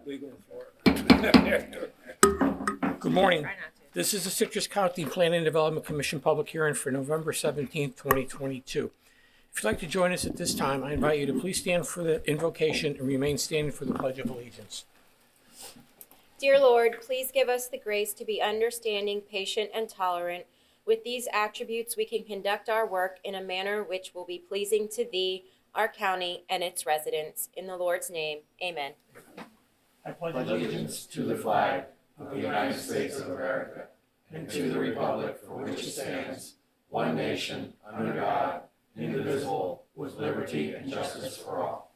legal for it. Good morning. This is the Citrus County Planning and Development Commission public hearing for November 17th, 2022. If you'd like to join us at this time, I invite you to please stand for the invocation and remain standing for the Pledge of Allegiance. Dear Lord, please give us the grace to be understanding, patient, and tolerant. With these attributes, we can conduct our work in a manner which will be pleasing to Thee, our county, and its residents. In the Lord's name, amen. I pledge allegiance to the flag of the United States of America and to the republic for which it stands, one nation, under God, indivisible, with liberty and justice for all.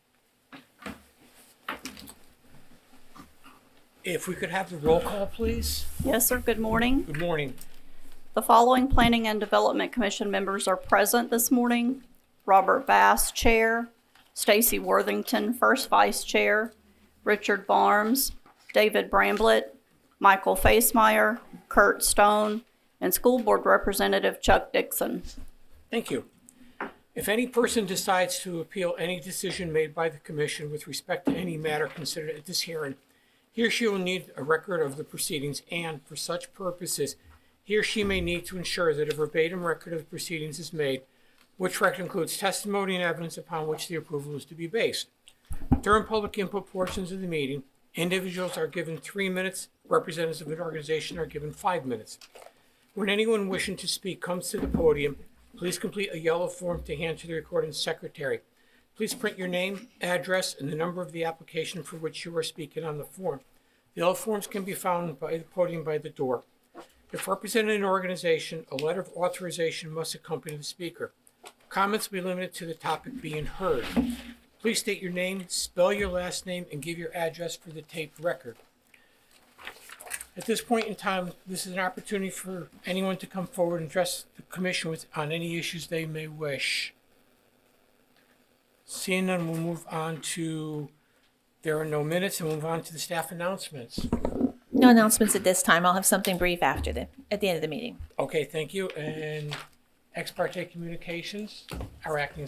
If we could have the roll call, please. Yes, sir. Good morning. Good morning. The following Planning and Development Commission members are present this morning. Robert Bass, Chair. Stacy Worthington, First Vice Chair. Richard Barnes, David Bramblett, Michael Facemeyer, Kurt Stone, and School Board Representative Chuck Dixon. Thank you. If any person decides to appeal any decision made by the Commission with respect to any matter considered at this hearing, he or she will need a record of the proceedings, and for such purposes, he or she may need to ensure that a verbatim record of the proceedings is made, which record includes testimony and evidence upon which the approval is to be based. During public input portions of the meeting, individuals are given 3 minutes, representatives of an organization are given 5 minutes. When anyone wishing to speak comes to the podium, please complete a yellow form to hand to the recording secretary. Please print your name, address, and the number of the application for which you are speaking on the form. The yellow forms can be found by the podium by the door. If representing an organization, a letter of authorization must accompany the speaker. Comments will be limited to the topic being heard. Please state your name, spell your last name, and give your address for the taped record. At this point in time, this is an opportunity for anyone to come forward and address the Commission on any issues they may wish. Seeing none, we'll move on to, there are no minutes, and we'll move on to the staff announcements. No announcements at this time. I'll have something brief at the end of the meeting. Okay, thank you. And ex parte communications, our acting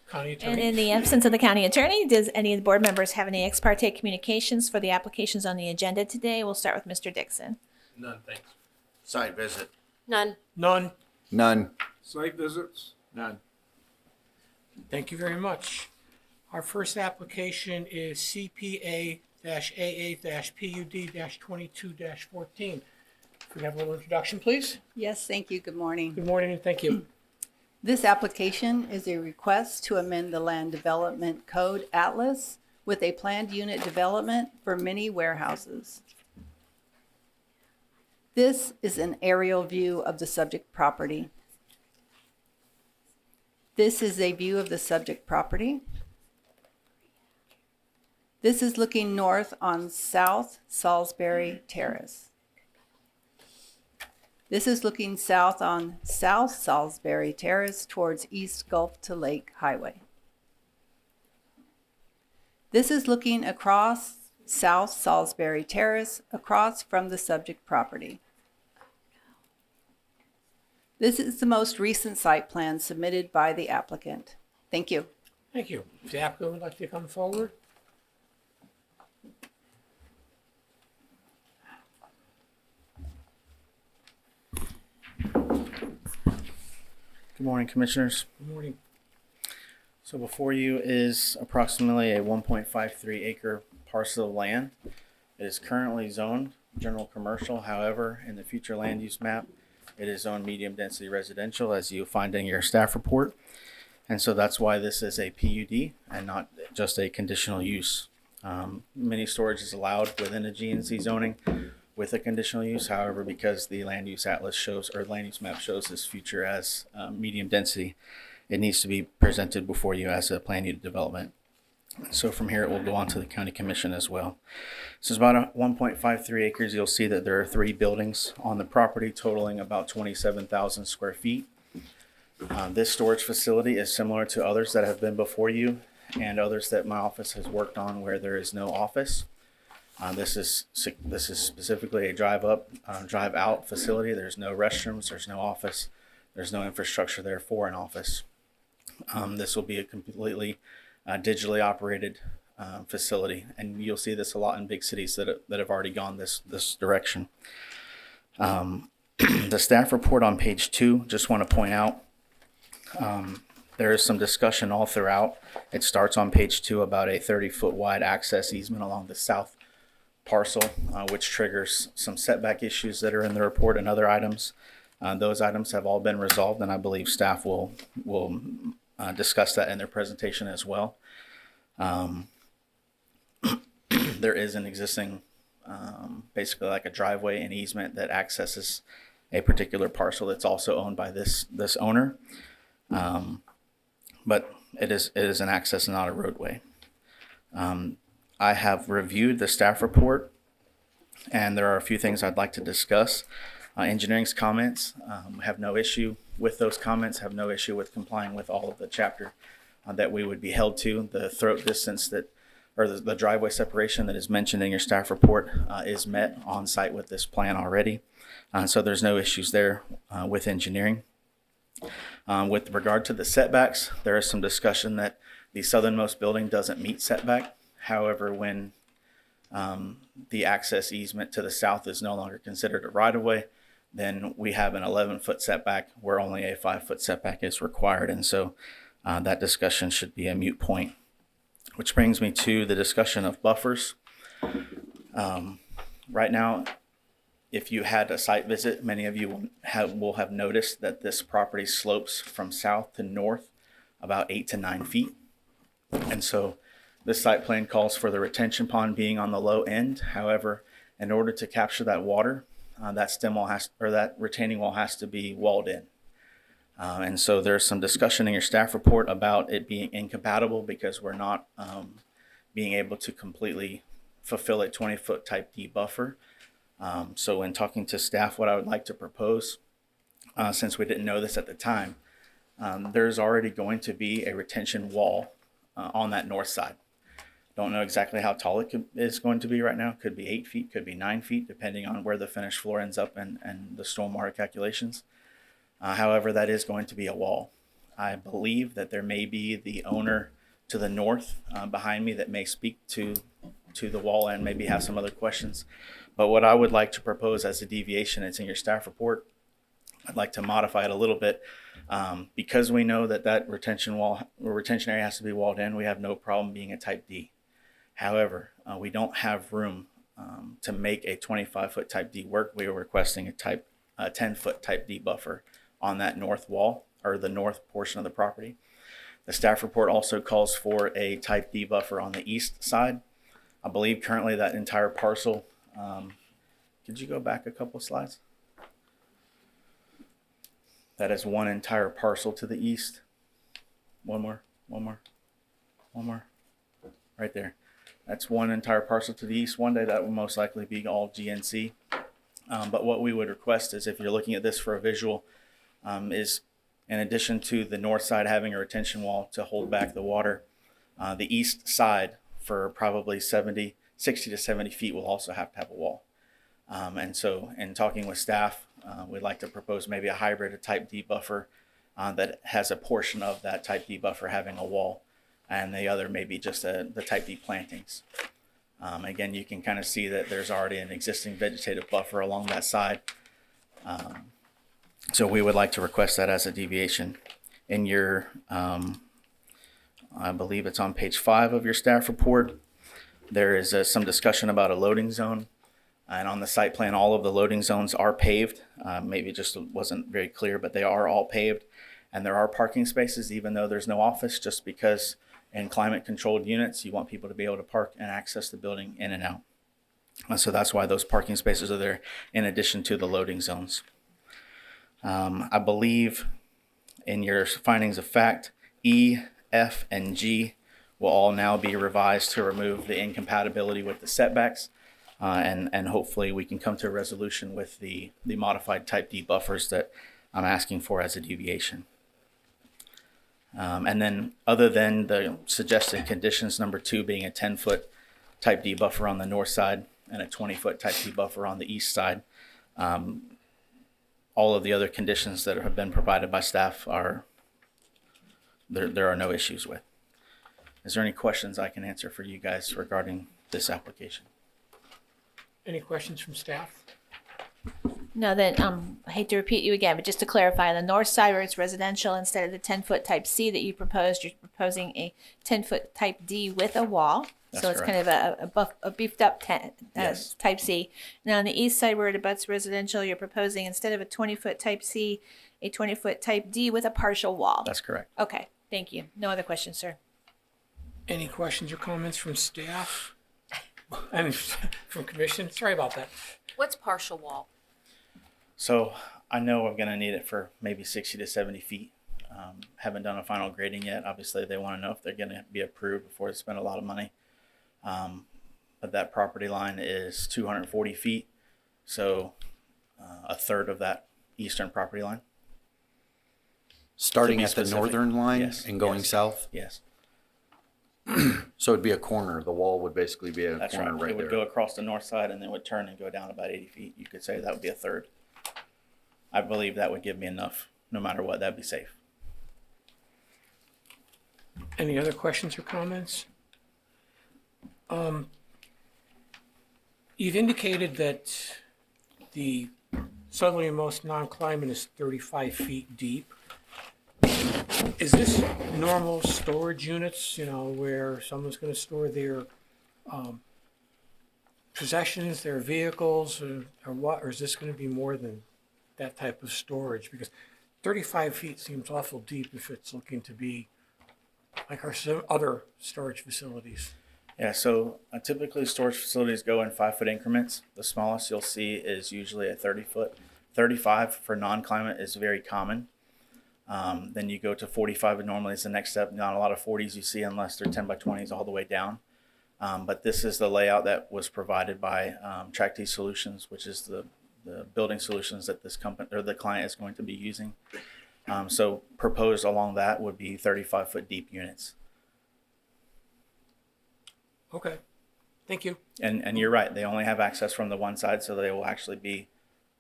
county attorney. And in the absence of the county attorney, does any of the board members have any ex parte communications for the applications on the agenda today? We'll start with Mr. Dixon. None, thanks. Site visit. None. None. None. Site visits? None. Thank you very much. Our first application is CPA-AA-PUD-22-14. Could we have a little introduction, please? Yes, thank you. Good morning. Good morning and thank you. This application is a request to amend the Land Development Code Atlas with a planned unit development for mini warehouses. This is an aerial view of the subject property. This is a view of the subject property. This is looking north on South Salisbury Terrace. This is looking south on South Salisbury Terrace towards East Gulf to Lake Highway. This is looking across South Salisbury Terrace across from the subject property. This is the most recent site plan submitted by the applicant. Thank you. Thank you. If the applicant would like to come forward. Good morning, Commissioners. Good morning. So before you is approximately a 1.53 acre parcel of land. It is currently zoned general commercial. However, in the future land use map, it is zoned medium density residential, as you'll find in your staff report. And so that's why this is a PUD and not just a conditional use. Mini storage is allowed within a GNC zoning with a conditional use. However, because the land use atlas shows, or land use map shows this future as medium density, it needs to be presented before you as a planned unit development. So from here, it will go on to the county commission as well. So it's about 1.53 acres. You'll see that there are 3 buildings on the property totaling about 27,000 square feet. This storage facility is similar to others that have been before you and others that my office has worked on where there is no office. This is specifically a drive up, drive out facility. There's no restrooms, there's no office, there's no infrastructure there for an office. This will be a completely digitally operated facility, and you'll see this a lot in big cities that have already gone this direction. The staff report on page 2, just want to point out, there is some discussion all throughout. It starts on page 2 about a 30-foot wide access easement along the south parcel, which triggers some setback issues that are in the report and other items. Those items have all been resolved, and I believe staff will discuss that in their presentation as well. There is an existing, basically like a driveway and easement that accesses a particular parcel that's also owned by this owner. But it is an access, not a roadway. I have reviewed the staff report, and there are a few things I'd like to discuss. Engineering's comments, have no issue with those comments, have no issue with complying with all of the chapter that we would be held to. The throat distance or the driveway separation that is mentioned in your staff report is met on site with this plan already. So there's no issues there with engineering. With regard to the setbacks, there is some discussion that the southernmost building doesn't meet setback. However, when the access easement to the south is no longer considered a right-of-way, then we have an 11-foot setback where only a 5-foot setback is required. And so that discussion should be a moot point. Which brings me to the discussion of buffers. Right now, if you had a site visit, many of you will have noticed that this property slopes from south to north about 8 to 9 feet. And so this site plan calls for the retention pond being on the low end. However, in order to capture that water, that retaining wall has to be walled in. And so there's some discussion in your staff report about it being incompatible because we're not being able to completely fulfill a 20-foot type D buffer. So in talking to staff, what I would like to propose, since we didn't know this at the time, there's already going to be a retention wall on that north side. Don't know exactly how tall it is going to be right now. Could be 8 feet, could be 9 feet, depending on where the finished floor ends up and the stormwater calculations. However, that is going to be a wall. I believe that there may be the owner to the north behind me that may speak to the wall and maybe have some other questions. But what I would like to propose as a deviation, it's in your staff report, I'd like to modify it a little bit. Because we know that retention area has to be walled in, we have no problem being a type D. However, we don't have room to make a 25-foot type D work. We are requesting a 10-foot type D buffer on that north wall or the north portion of the property. The staff report also calls for a type D buffer on the east side. I believe currently that entire parcel, could you go back a couple slides? That is one entire parcel to the east. One more. Right there. That's one entire parcel to the east. One day that will most likely be all GNC. But what we would request is, if you're looking at this for a visual, is in addition to the north side having a retention wall to hold back the water, the east side for probably 60 to 70 feet will also have to have a wall. And so in talking with staff, we'd like to propose maybe a hybrid, a type D buffer that has a portion of that type D buffer having a wall, and the other maybe just the type D plantings. Again, you can kind of see that there's already an existing vegetative buffer along that side. So we would like to request that as a deviation. In your, I believe it's on page 5 of your staff report, there is some discussion about a loading zone. And on the site plan, all of the loading zones are paved. Maybe it just wasn't very clear, but they are all paved. And there are parking spaces, even though there's no office, just because in climate-controlled units, you want people to be able to park and access the building in and out. And so that's why those parking spaces are there, in addition to the loading zones. I believe in your findings of fact, E, F, and G will all now be revised to remove the incompatibility with the setbacks. And hopefully we can come to a resolution with the modified type D buffers that I'm asking for as a deviation. And then other than the suggested conditions, number 2 being a 10-foot type D buffer on the north side and a 20-foot type D buffer on the east side, all of the other conditions that have been provided by staff there are no issues with. Is there any questions I can answer for you guys regarding this application? Any questions from staff? No, then, I hate to repeat you again, but just to clarify, the north side where it's residential, instead of the 10-foot type C that you proposed, you're proposing a 10-foot type D with a wall. That's So it's kind of a beefed up Yes. type C. Now on the east side where it abuts residential, you're proposing instead of a 20-foot type C, a 20-foot type D with a partial wall. That's correct. Okay, thank you. No other questions, sir. Any questions or comments from staff? And from commission? Sorry about that. What's partial wall? So I know I'm gonna need it for maybe 60 to 70 feet. Haven't done a final grading yet. Obviously, they want to know if they're gonna be approved before they spend a lot of money. But that property line is 240 feet, so a third of that eastern property line. Starting be at the specific. northern line Yes, and going yes. south? Yes, So it'd be a corner. The wall would basically be a that's corner right. right It would there. go across the north side and then would turn and go down about 80 feet. You could say that would be a third. I believe that would give me enough. No matter what, that'd be safe. Any other questions or comments? You've indicated that the southerlymost non-climate is 35 feet deep. Is this normal storage units, where someone's going to store their possessions, their vehicles, or what? Or is this going to be more than that type of storage? Because 35 feet seems awful deep if it's looking to be like our other storage facilities. Yeah, so typically storage facilities go in 5-foot increments. The smallest you'll see is usually a 30-foot. 35 for non-climate is very common. Then you go to 45, and normally is the next step. Not a lot of 40s you see unless they're 10 by 20s all the way down. But this is the layout that was provided by Track T Solutions, which is the building solutions that this company or the client is going to be using. So proposed along that would be 35-foot deep units. Okay, thank you. And you're right, they only have access from the one side, so they will actually be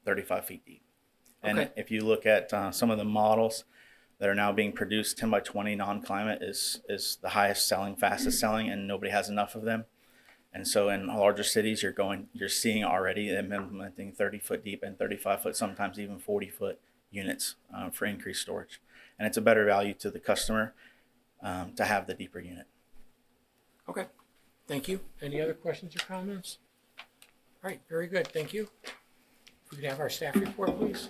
35 feet deep. And Okay. if you look at some of the models that are now being produced, 10 by 20 non-climate is the highest selling, fastest selling, and nobody has enough of them. And so in larger cities, you're seeing already them implementing 30-foot deep and 35-foot, sometimes even 40-foot units for increased storage. And it's a better value to the customer to have the deeper unit. Okay, thank you. Any other questions or comments? All right, very good, thank you. If we could have our staff report, please.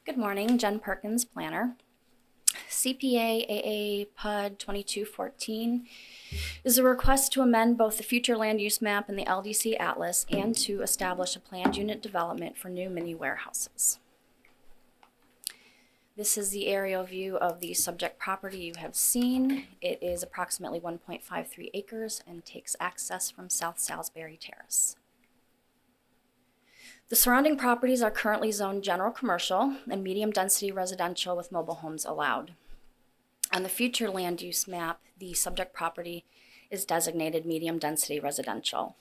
Good morning, Jen Perkins, planner. CPA AA PUD 2214 is a request to amend both the future land use map and the LDC Atlas and to establish a planned unit development for new mini warehouses. This is the aerial view of the subject property you have seen. It is approximately 1.53 acres and takes access from South Salisbury Terrace. The surrounding properties are currently zoned general commercial and medium density residential with mobile homes allowed. On the future land use map, the subject property is designated medium density residential.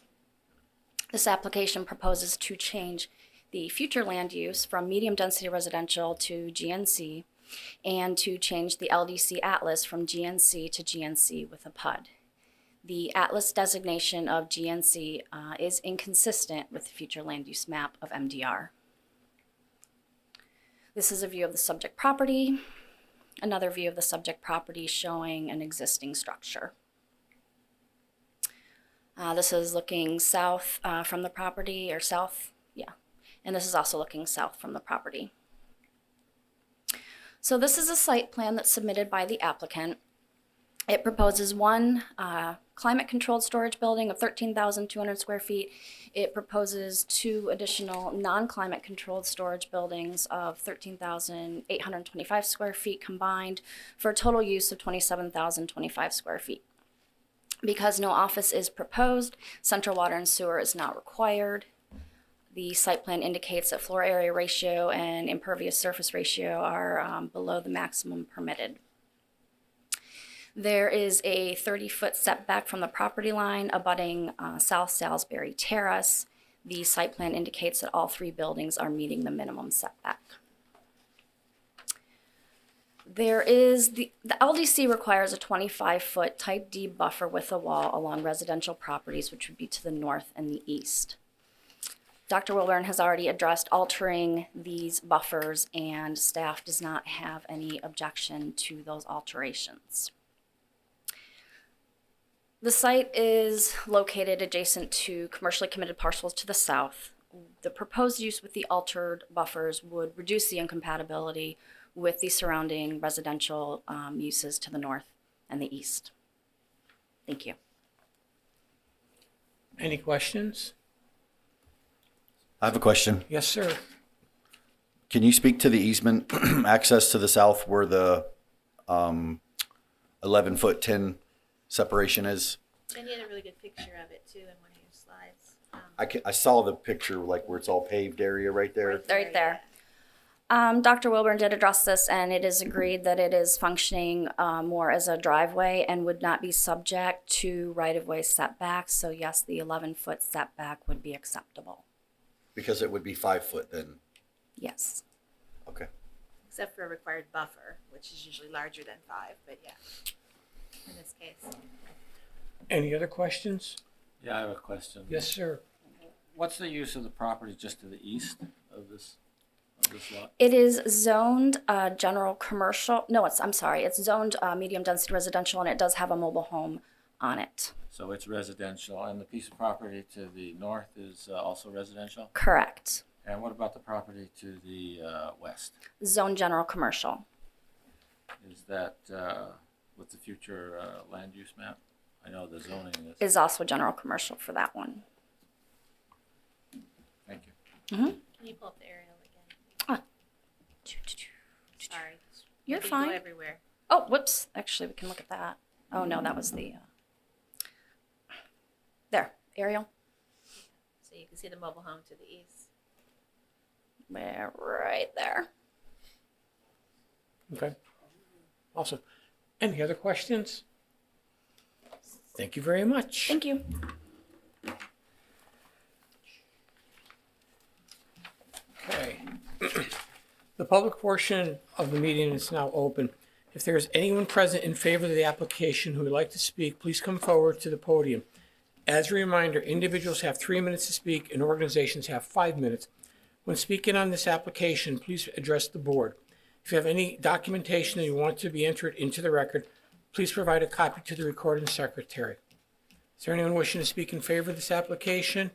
This application proposes to change the future land use from medium density residential to GNC and to change the LDC Atlas from GNC to GNC with a PUD. The Atlas designation of GNC is inconsistent with the future land use map of MDR. This is a view of the subject property, another view of the subject property showing an existing structure. This is looking south from the property, or south, yeah, and this is also looking south from the property. So this is a site plan that's submitted by the applicant. It proposes one climate-controlled storage building of 13,200 square feet. It proposes two additional non-climate controlled storage buildings of 13,825 square feet combined for a total use of 27,025 square feet. Because no office is proposed, central water and sewer is not required. The site plan indicates that floor area ratio and impervious surface ratio are below the maximum permitted. There is a 30-foot setback from the property line abutting South Salisbury Terrace. The site plan indicates that all 3 buildings are meeting the minimum setback. There is the LDC requires a 25-foot type D buffer with a wall along residential properties, which would be to the north and the east. Dr. Wilburn has already addressed altering these buffers, and staff does not have any objection to those alterations. The site is located adjacent to commercially committed parcels to the south. The proposed use with the altered buffers would reduce the incompatibility with the surrounding residential uses to the north and the east. Thank you. Any questions? I have a question. Yes, sir. Can you speak to the easement access to the south where the 11-foot 10 separation is? And you had a really good picture of it too in one of your slides. I saw the picture like where it's all paved area right there. Right there. Dr. Wilburn did address this, and it is agreed that it is functioning more as a driveway and would not be subject to right-of-way setbacks. So yes, the 11-foot setback would be acceptable. Because it would be 5 foot then. Yes. Okay. Except for a required buffer, which is usually larger than 5, but yeah, in this case. Any other questions? Yeah, I have a question. Yes, sir. What's the use of the property just to the east of this lot? It is zoned general commercial. No, it's zoned medium density residential, and it does have a mobile home on it. So it's residential, and the piece of property to the north is also residential? Correct. And what about the property to the west? Zoned general commercial. Is that with the future land use map? I know the zoning Is also general commercial for that one. Thank you. Can you pull up the aerial again? Sorry. You're Maybe fine. Go everywhere. Oh, whoops. Actually, we can look at that. Oh, no, that was the... There, aerial. So you can see the mobile home to the east. We're right there. Okay. Awesome. Any other questions? Thank you very much. Thank you. Okay. The public portion of the meeting is now open. If there is anyone present in favor of the application who would like to speak, please come forward to the podium. As a reminder, individuals have 3 minutes to speak and organizations have 5 minutes. When speaking on this application, please address the board. If you have any documentation that you want to be entered into the record, please provide a copy to the recording secretary. Is there anyone wishing to speak in favor of this application?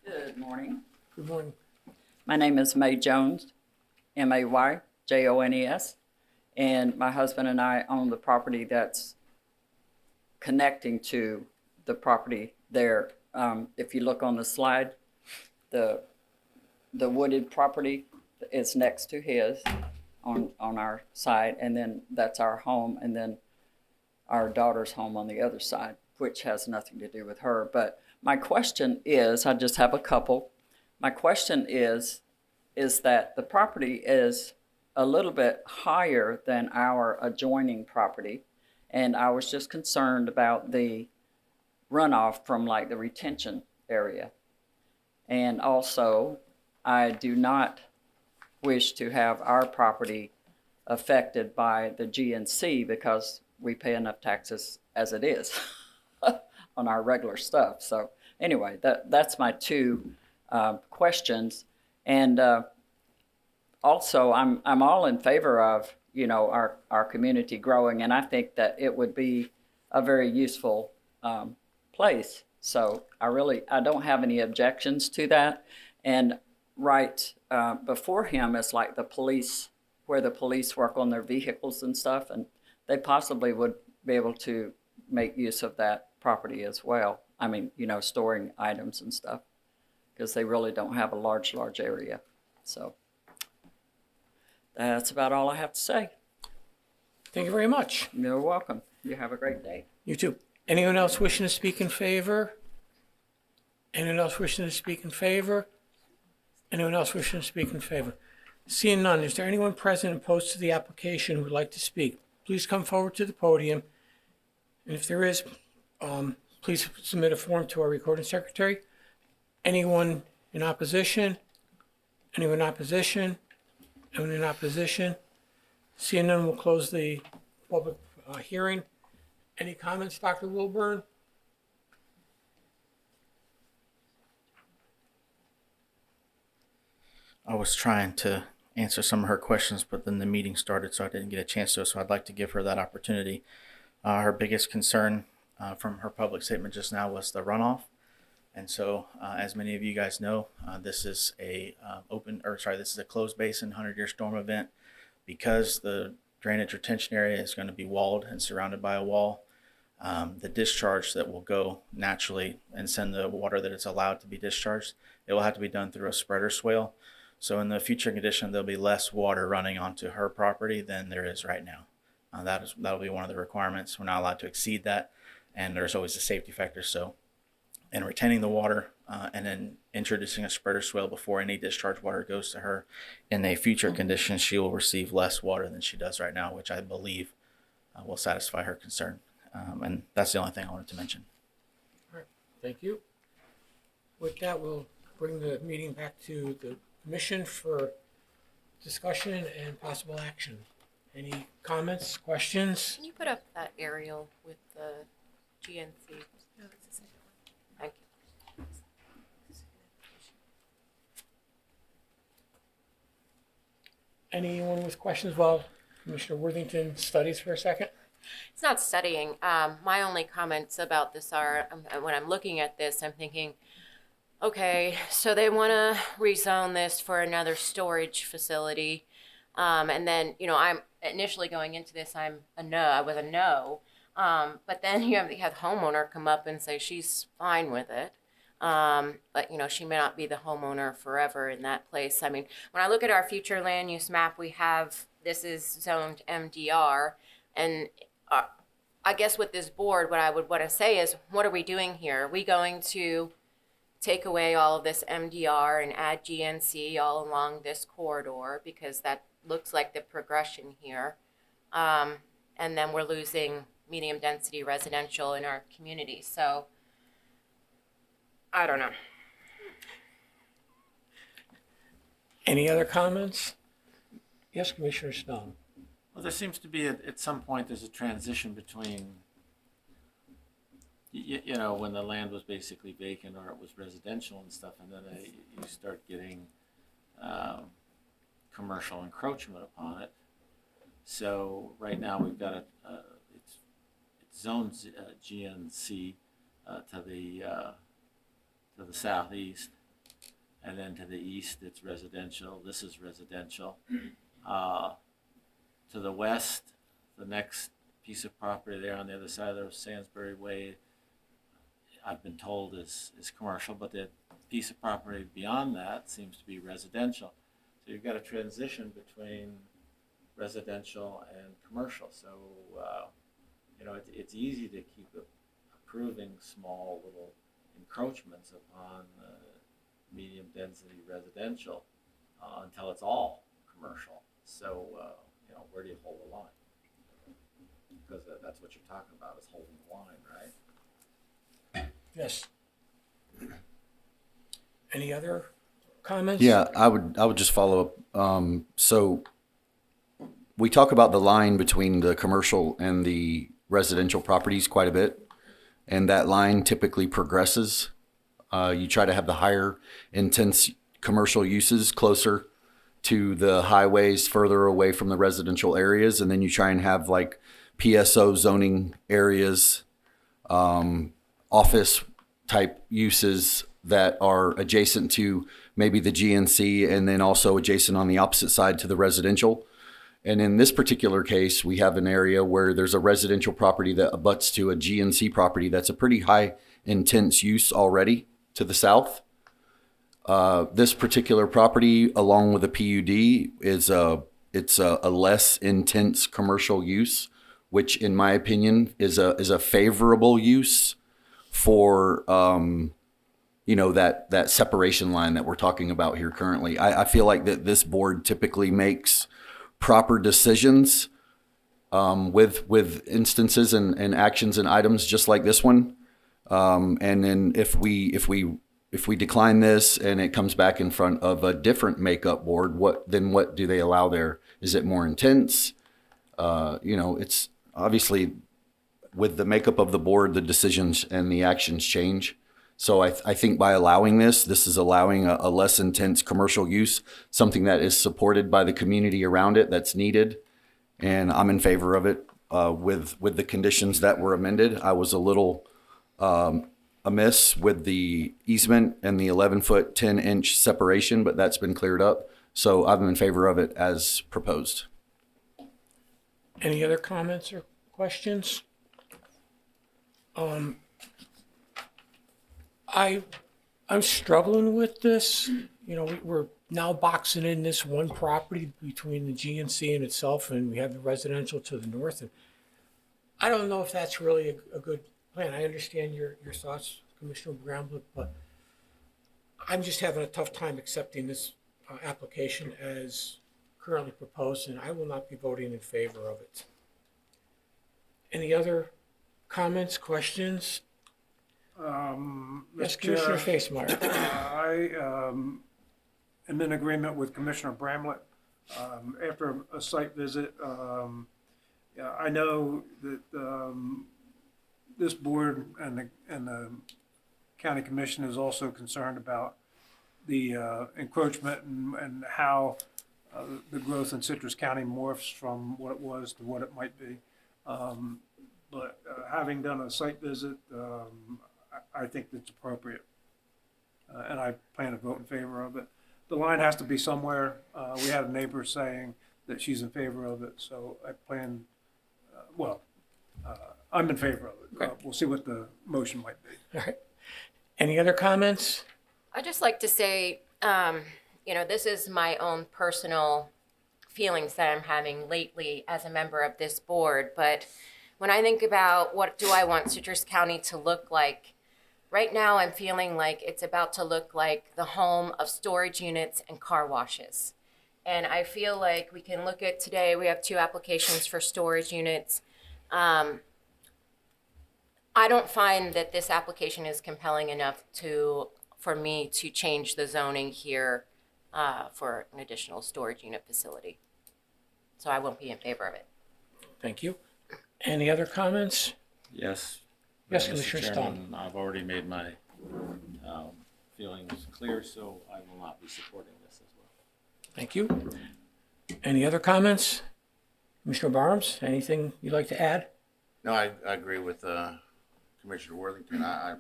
Good morning. Good morning. My name is May Jones, Mayjones, and my husband and I own the property that's connecting to the property there. If you look on the slide, the wooded property is next to his on our side, and then that's our home, and then our daughter's home on the other side, which has nothing to do with her. But my question is, I just have a couple. My question is that the property is a little bit higher than our adjoining property, and I was just concerned about the runoff from like the retention area. And also, I do not wish to have our property affected by the GNC because we pay enough taxes as it is on our regular stuff. So anyway, that's my two questions. And also, I'm all in favor of, you know, our community growing, and I think that it would be a very useful place. So I don't have any objections to that. And right before him is like the police, where the police work on their vehicles and stuff, and they possibly would be able to make use of that property as well. I mean, you know, storing items and stuff, because they really don't have a large area. So that's about all I have to say. Thank you very much. You're welcome. You have a great day. You too. Anyone else wishing to speak in favor? Anyone else wishing to speak in favor? Anyone else wishing to speak in favor? Seeing none, is there anyone present opposed to the application who would like to speak? Please come forward to the podium. And if there is, please submit a form to our recording secretary. Anyone in opposition? Anyone in opposition? Anyone in opposition? Seeing none, we'll close the public hearing. Any comments, Dr. Wilburn? I was trying to answer some of her questions, but then the meeting started, so I didn't get a chance to. So I'd like to give her that opportunity. Her biggest concern from her public statement just now was the runoff. And so, as many of you guys know, this is a this is a closed basin 100-year storm event. Because the drainage retention area is going to be walled and surrounded by a wall, the discharge that will go naturally and send the water that is allowed to be discharged, it will have to be done through a spreader swale. So in the future condition, there'll be less water running onto her property than there is right now. That'll be one of the requirements. We're not allowed to exceed that, and there's always a safety factor. So in retaining the water and then introducing a spreader swale before any discharge water goes to her, in a future condition, she will receive less water than she does right now, which I believe will satisfy her concern. And that's the only thing I wanted to mention. All right, thank you. With that, we'll bring the meeting back to the commission for discussion and possible action. Any comments, questions? Can you put up that aerial with the GNC? No, it's the second one. Thank you. Anyone with questions while Commissioner Worthington studies for a second? It's not studying. My only comments about this are, when I'm looking at this, I'm thinking, okay, so they want to rezone this for another storage facility. And then, I'm initially going into this, I was a no. But then you have the homeowner come up and say she's fine with it. But, she may not be the homeowner forever in that place. I mean, when I look at our future land use map, this is zoned MDR. And I guess with this board, what I would want to say is, what are we doing here? Are we going to take away all of this MDR and add GNC all along this corridor? Because that looks like the progression here. And then we're losing medium density residential in our community. So I don't know. Any other comments? Yes, Commissioner Stone. Well, there seems to be at some point there's a transition between, when the land was basically vacant or it was residential and stuff, and then you start getting commercial encroachment upon it. So right now we've got it's zoned GNC to the southeast, and then to the east it's residential. This is residential. To the west, the next piece of property there on the other side of the Sainsbury Way, I've been told is commercial, but the piece of property beyond that seems to be residential. So you've got a transition between residential and commercial. So, it's easy to keep approving small little encroachments upon medium density residential until it's all commercial. So, where do you hold the line? Because that's what you're talking about, is holding the line, right? Yes. Any other comments? Yeah, I would just follow up. So we talk about the line between the commercial and the residential properties quite a bit, and that line typically progresses. You try to have the higher intense commercial uses closer to the highways, further away from the residential areas, and then you try and have like PSO zoning areas, office type uses that are adjacent to maybe the GNC, and then also adjacent on the opposite side to the residential. And in this particular case, we have an area where there's a residential property that abuts to a GNC property that's a pretty high intense use already to the south. This particular property, along with a PUD, it's a less intense commercial use, which in my opinion is a favorable use for, that separation line that we're talking about here currently. I feel like that this board typically makes proper decisions with instances and actions and items just like this one. And then if we decline this and it comes back in front of a different makeup board, what do they allow there? Is it more intense? It's obviously with the makeup of the board, the decisions and the actions change. So I think by allowing this is allowing a less intense commercial use, something that is supported by the community around it that's needed. And I'm in favor of it with the conditions that were amended. I was a little amiss with the easement and the 11-foot, 10-inch separation, but that's been cleared up. So I'm in favor of it as proposed. Any other comments or questions? I'm struggling with this. We're now boxing in this one property between the GNC and itself, and we have the residential to the north. And I don't know if that's really a good plan. I understand your thoughts, Commissioner Bramlett, but I'm just having a tough time accepting this application as currently proposed, and I will not be voting in favor of it. Any other comments, questions? Yes, Mr. Commissioner Chair, Facemeyer. I am in agreement with Commissioner Bramlett. After a site visit, I know that this board and the county commission is also concerned about the encroachment and how the growth in Citrus County morphs from what it was to what it might be. But having done a site visit, I think it's appropriate, and I plan to vote in favor of it. The line has to be somewhere. We had a neighbor saying that she's in favor of it, so I plan, I'm in favor of it. Okay. We'll see what the motion might be. All right. Any other comments? I'd just like to say, this is my own personal feelings that I'm having lately as a member of this board. But when I think about what do I want Citrus County to look like, right now I'm feeling like it's about to look like the home of storage units and car washes. And I feel like we can look at today, we have 2 applications for storage units. I don't find that this application is compelling enough for me to change the zoning here for an additional storage unit facility. So I won't be in favor of it. Thank you. Any other comments? Yes. Yes, Mr. Commissioner Chairman, I've already made my feelings clear, so I will not be supporting this as well. Thank you. Any other comments? Commissioner Barnes, anything you'd like to add? No, I agree with Commissioner Worthington. I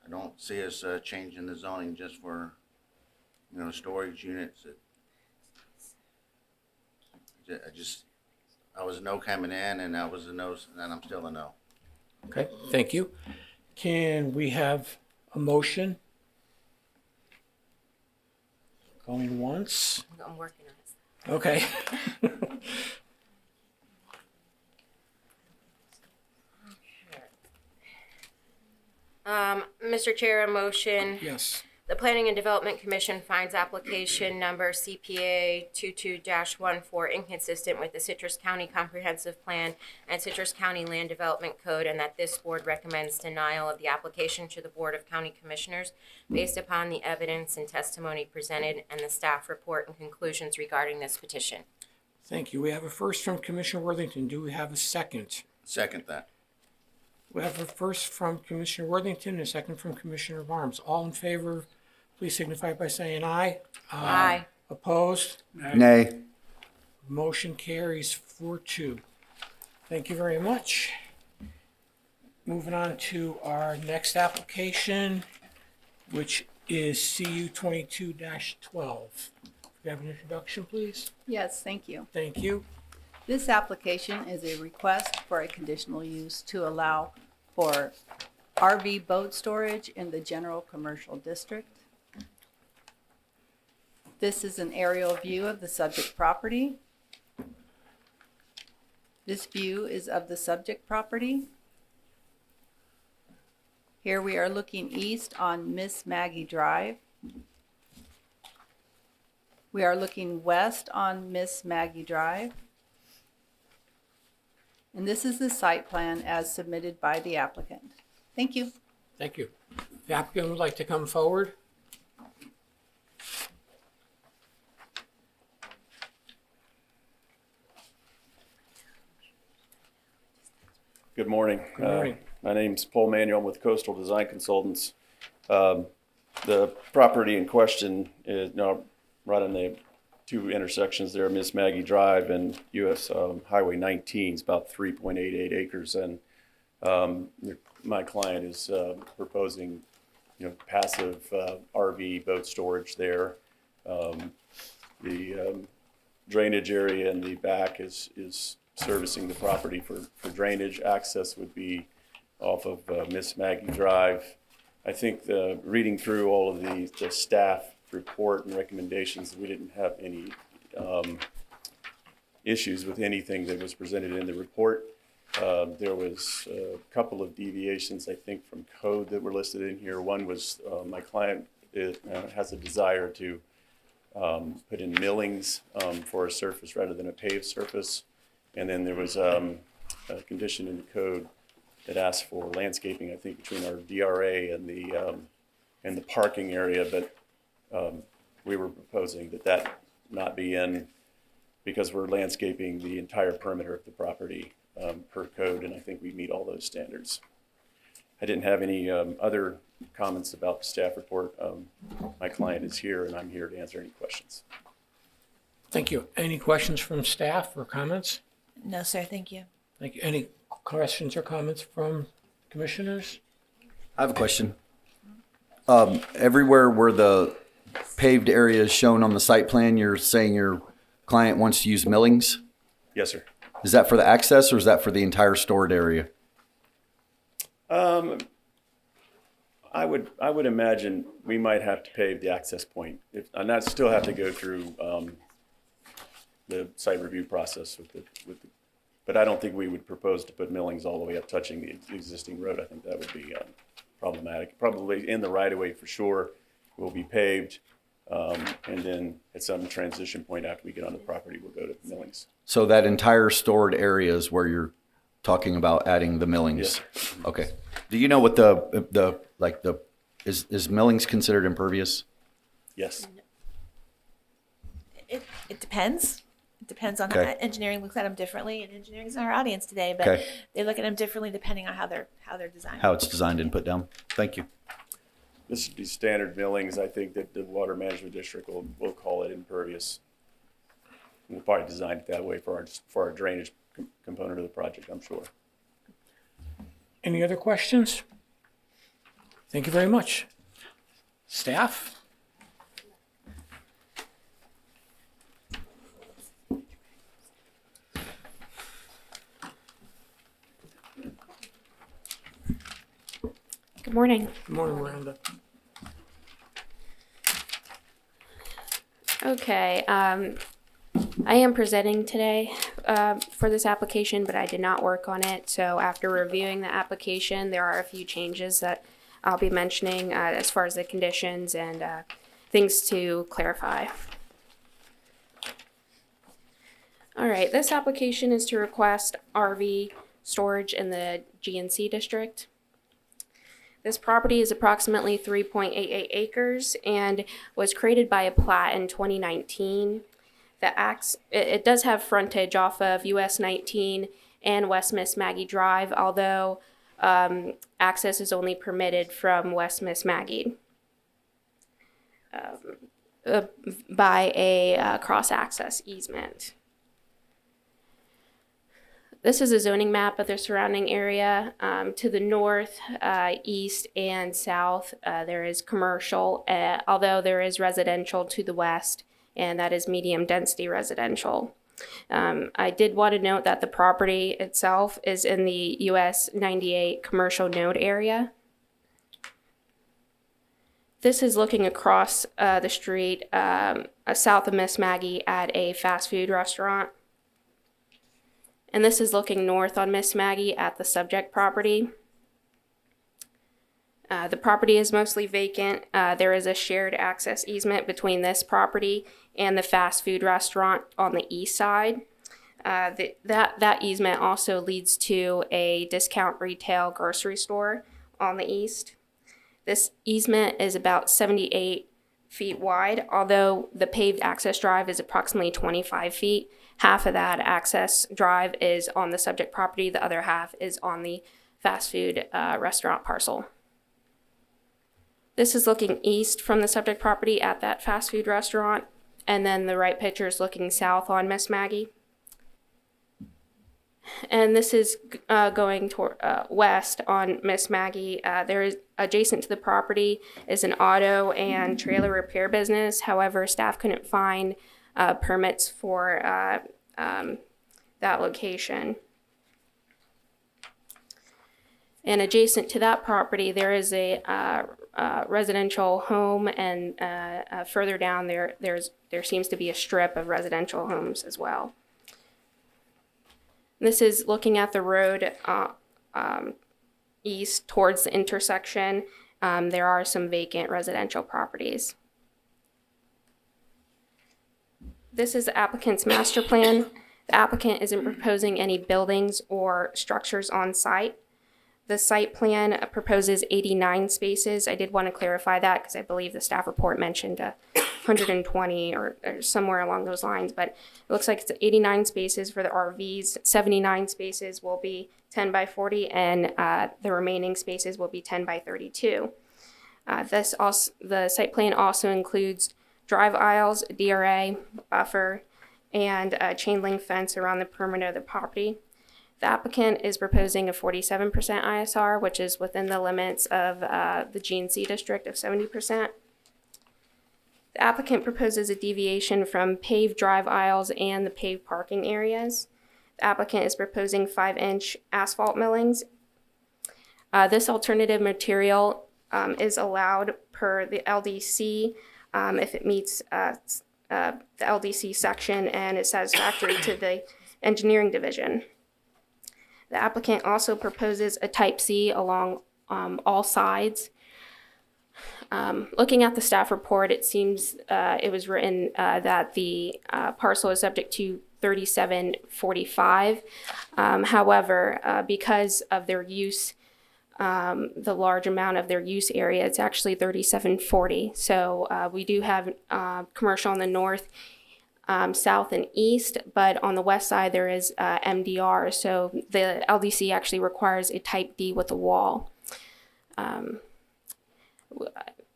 don't see us changing the zoning just for, storage units. I was a no coming in, and I was a no, and I'm still a no. Okay, thank you. Can we have a motion? Going once? I'm working on this. Okay. Mr. Chair, a motion. Yes. The Planning and Development Commission finds application number CPA 22-14 inconsistent with the Citrus County Comprehensive Plan and Citrus County Land Development Code, and that this board recommends denial of the application to the Board of County Commissioners based upon the evidence and testimony presented and the staff report and conclusions regarding this petition. Thank you. We have a first from Commissioner Worthington. Do we have a second? Second that. We have a first from Commissioner Worthington and a second from Commissioner Barnes. All in favor, please signify by saying aye. Aye. Opposed? Nay. Motion carries 4-2. Thank you very much. Moving on to our next application, which is CU 22-12. Could we have an introduction, please? Yes, thank you. Thank you. This application is a request for a conditional use to allow for RV boat storage in the general commercial district. This is an aerial view of the subject property. This view is of the subject property. Here we are looking east on Miss Maggie Drive. We are looking west on Miss Maggie Drive. And this is the site plan as submitted by the applicant. Thank you. Thank you. The applicant would like to come forward. Good morning. Good morning. My name's Paul Manuel. I'm with Coastal Design Consultants. The property in question is right on the two intersections there, Miss Maggie Drive and US Highway 19. It's about 3.88 acres, and my client is proposing, passive RV boat storage there. The drainage area in the back is servicing the property for drainage. Access would be off of Miss Maggie Drive. I think reading through all of the staff report and recommendations, we didn't have any issues with anything that was presented in the report. There was a couple of deviations, I think, from code that were listed in here. One was my client has a desire to put in millings for a surface rather than a paved surface. And then there was a condition in the code that asked for landscaping, I think, between our DRA and the parking area, but we were proposing that not be in because we're landscaping the entire perimeter of the property per code, and I think we meet all those standards. I didn't have any other comments about the staff report. My client is here, and I'm here to answer any questions. Thank you. Any questions from staff or comments? No, sir, thank you. Thank you. Any questions or comments from commissioners? I have a question. Everywhere where the paved area is shown on the site plan, you're saying your client wants to use millings? Yes, sir. Is that for the access or is that for the entire stored area? I would imagine we might have to pave the access point, and that still have to go through the site review process but I don't think we would propose to put millings all the way up touching the existing road. I think that would be problematic. Probably in the right of way for sure will be paved, and then at some transition point after we get on the property, we'll go to millings. So that entire stored area is where you're talking about adding the millings? Yes. Okay. Do you know what is millings considered impervious? Yes. It depends. It depends on Okay. how engineering looks at them differently, and engineering's in our audience today, but Okay. they look at them differently depending on how they're designed. How it's designed and put down? Thank you. This would be standard millings. I think that the Water Management District will call it impervious. We'll probably design it that way for our drainage component of the project, I'm sure. Any other questions? Thank you very much. Staff? Good morning. Good morning, Miranda. Okay, I am presenting today for this application, but I did not work on it. So after reviewing the application, there are a few changes that I'll be mentioning as far as the conditions and things to clarify. All right, this application is to request RV storage in the GNC district. This property is approximately 3.88 acres and was created by a plat in 2019. It does have frontage off of US 19 and West Miss Maggie Drive, although access is only permitted from West Miss Maggie by a cross-access easement. This is a zoning map of the surrounding area. To the north, east, and south, there is commercial, although there is residential to the west, and that is medium density residential. I did want to note that the property itself is in the US 98 commercial node area. This is looking across the street south of Miss Maggie at a fast food restaurant. And this is looking north on Miss Maggie at the subject property. The property is mostly vacant. There is a shared access easement between this property and the fast food restaurant on the east side. That easement also leads to a discount retail grocery store on the east. This easement is about 78 feet wide, although the paved access drive is approximately 25 feet. Half of that access drive is on the subject property, the other half is on the fast food restaurant parcel. This is looking east from the subject property at that fast food restaurant, and then the right picture is looking south on Miss Maggie. And this is going toward west on Miss Maggie. There is adjacent to the property is an auto and trailer repair business. However, staff couldn't find permits for that location. And adjacent to that property, there is a residential home, and further down there seems to be a strip of residential homes as well. This is looking at the road east towards the intersection. There are some vacant residential properties. This is the applicant's master plan. The applicant isn't proposing any buildings or structures on site. The site plan proposes 89 spaces. I did want to clarify that because I believe the staff report mentioned 120 or somewhere along those lines, but it looks like it's 89 spaces for the RVs. 79 spaces will be 10 by 40, and the remaining spaces will be 10 by 32. The site plan also includes drive aisles, DRA, buffer, and a chain link fence around the perimeter of the property. The applicant is proposing a 47% ISR, which is within the limits of the GNC district of 70%. The applicant proposes a deviation from paved drive aisles and the paved parking areas. The applicant is proposing 5-inch asphalt millings. This alternative material is allowed per the LDC if it meets the LDC section and is satisfactory to the engineering division. The applicant also proposes a type C along all sides. Looking at the staff report, it seems it was written that the parcel is subject to 3745. However, because of their use, the large amount of their use area, it's actually 3740. So we do have commercial on the north, south, and east, but on the west side there is MDR. So the LDC actually requires a type D with a wall.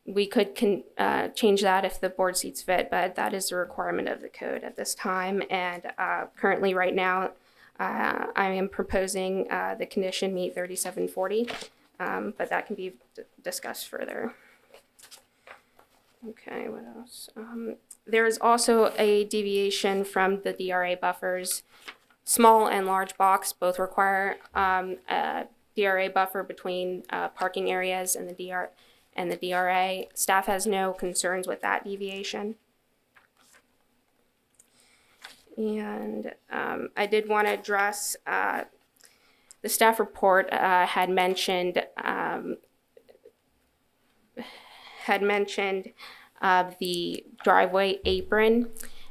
We could change that if the board sees fit, but that is a requirement of the code at this time. And currently right now, I am proposing the condition meet 3740, but that can be discussed further. Okay, what else? There is also a deviation from the DRA buffers. Small and large box both require a DRA buffer between parking areas and the DRA. Staff has no concerns with that deviation. And I did want to address the staff report had mentioned the driveway apron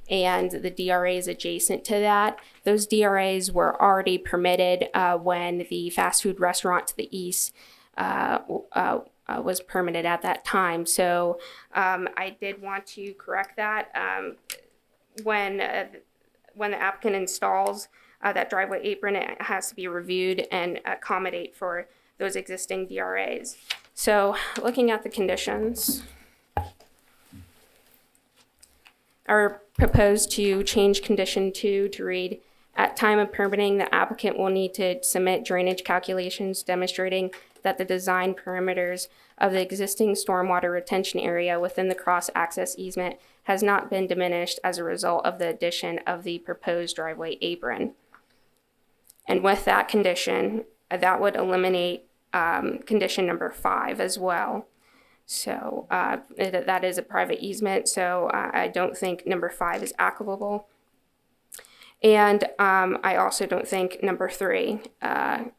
and the DRAs adjacent to that. Those DRAs were already permitted when the fast food restaurant to the east was permitted at that time. So I did want to correct that. When the applicant installs that driveway apron, it has to be reviewed and accommodate for those existing DRAs. So looking at the conditions, I propose to change condition 2 to read, at time of permitting, the applicant will need to submit drainage calculations demonstrating that the design perimeters of the existing stormwater retention area within the cross-access easement has not been diminished as a result of the addition of the proposed driveway apron. And with that condition, that would eliminate condition number 5 as well. So that is a private easement, so I don't think number 5 is applicable. And I also don't think number 3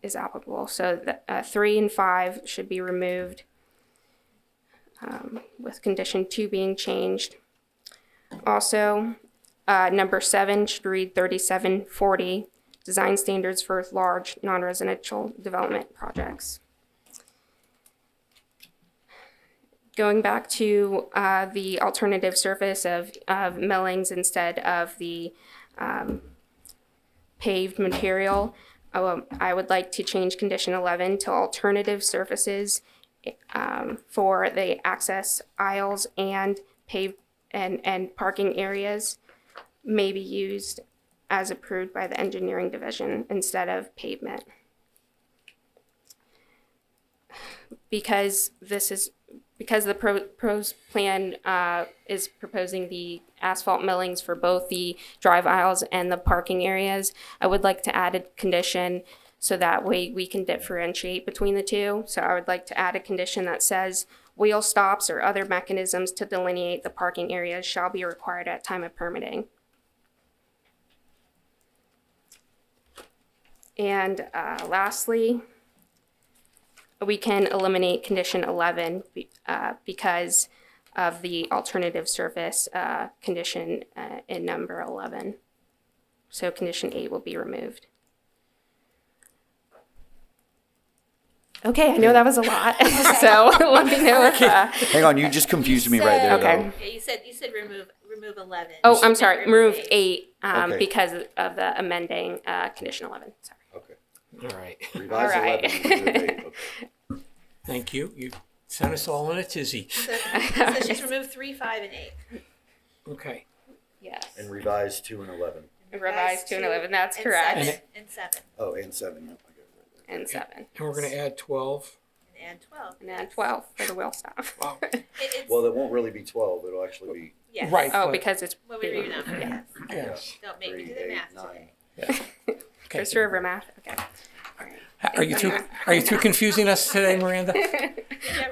is applicable. So 3 and 5 should be removed, with condition 2 being changed. Also, number 7 should read 3740, design standards for large non-residential development projects. Going back to the alternative surface of millings instead of the paved material, I would like to change condition 11 to alternative surfaces for the access aisles and paved and parking areas may be used as approved by the engineering division instead of pavement. Because the pros plan is proposing the asphalt millings for both the drive aisles and the parking areas, I would like to add a condition so that way we can differentiate between the two. So I would like to add a condition that says wheel stops or other mechanisms to delineate the parking areas shall be required at time of permitting. And lastly, we can eliminate condition 11 because of the alternative surface condition in number 11. So condition 8 will be removed. Okay, I know that was a lot, so let me know if. Hang on, you just confused me right there. Okay. Though. Yeah, you said remove 11. Oh, I'm sorry, remove 8 Okay. because of the amending condition 11. Sorry. Okay. All right. Revise All right. 11. Remove 8. Okay. Thank you. You sent us all in a tizzy. So just remove 3, 5, and 8. Okay. Yes. And revise 2 and 11. Revised 2 and 11. That's and correct. 7, and 7. Oh, and 7. Yep, I got it right there. And 7. And we're going to add 12. And 12. And then 12 for the wheel stop. Wow. It's, Well, it won't really be 12. It'll actually be yes. Right. Oh, but- because it's What were your numbers? Yeah. Yes. Don't make me 3, do the 8, math 9. today. Yeah. Okay. Chris River math. Okay. Are you too confusing us today, Miranda?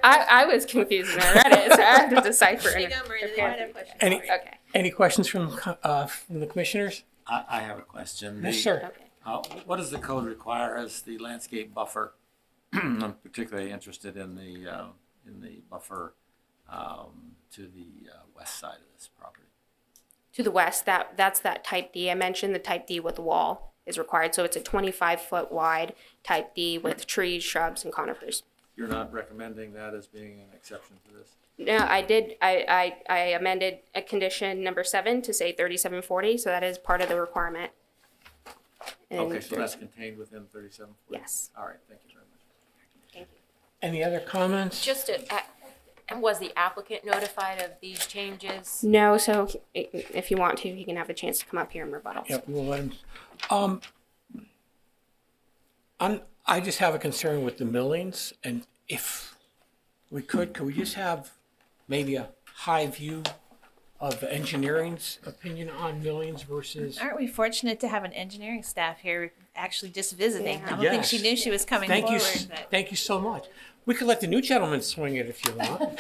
I was confused when I read it, so I have to decipher There you it. go, Miranda. Then I have a question. Any- for you. Okay. Any questions from the commissioners? I have a question. Yes, sir. Okay. What does the code require as the landscape buffer? I'm particularly interested in the buffer to the west side of this property. To the west, that's that type D. I mentioned the type D with the wall is required, so it's a 25-foot wide type D with trees, shrubs, and conifers. You're not recommending that as being an exception to this? No, I did. I amended a condition number 7 to say 3740, so that is part of the requirement. And Okay, so that's contained within 3740? Yes. All right, thank you very much. Thank you. Any other comments? Just was the applicant notified of these changes? No, so if you want to, he can have a chance to come up here and rebuttal. Yep, we'll let him. I just have a concern with the millings, and if we could we just have maybe a high view of the engineering's opinion on millings versus? Aren't we fortunate to have an engineering staff here actually just visiting? I don't think Yes. she knew she was coming Thank you, forward. But thank you so much. We could let the new gentleman swing it if you want.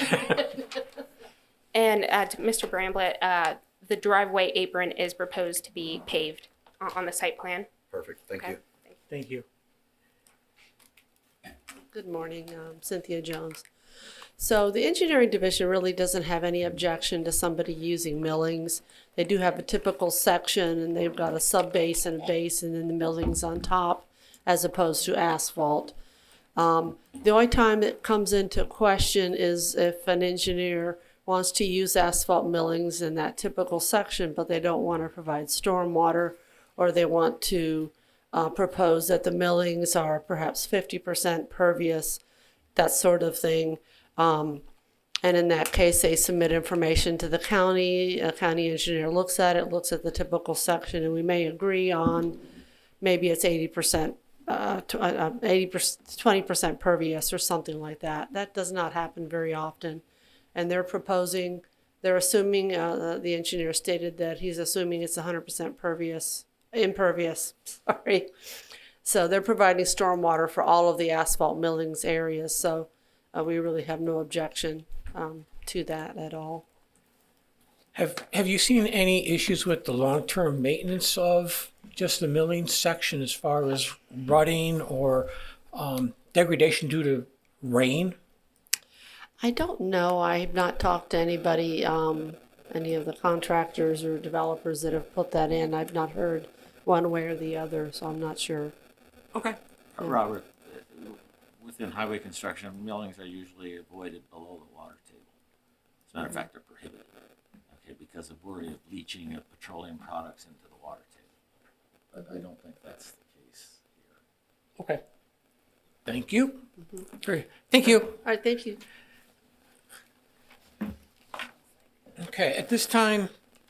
And to Mr. Bramblett, the driveway apron is proposed to be paved on the site plan. perfect. Thank Okay. you. Thank you. Good morning, Cynthia Jones. So the engineering division really doesn't have any objection to somebody using millings. They do have a typical section, and they've got a sub-base and a base, and then the millings on top, as opposed to asphalt. The only time it comes into question is if an engineer wants to use asphalt millings in that typical section, but they don't want to provide stormwater, or they want to propose that the millings are perhaps 50% pervious, that sort of thing. And in that case, they submit information to the county. A county engineer looks at it, looks at the typical section, and we may agree on maybe it's 80%, 20% pervious or something like that. That does not happen very often. And they're assuming, the engineer stated that he's assuming it's 100% impervious, sorry. So they're providing stormwater for all of the asphalt millings areas. So we really have no objection to that at all. Have you seen any issues with the long-term maintenance of just the milling section as far as rutting or degradation due to rain? I don't know. I have not talked to anybody, any of the contractors or developers that have put that in. I've not heard one way or the other, so I'm not sure. Okay. Robert, within highway construction, millings are usually avoided below the water table. As a matter of fact, they're prohibited, okay, because of worry of leaching of petroleum products into the water table. But I don't think that's the case here. Okay. Thank you. Great. Thank you. All right, thank you. Okay, at this time,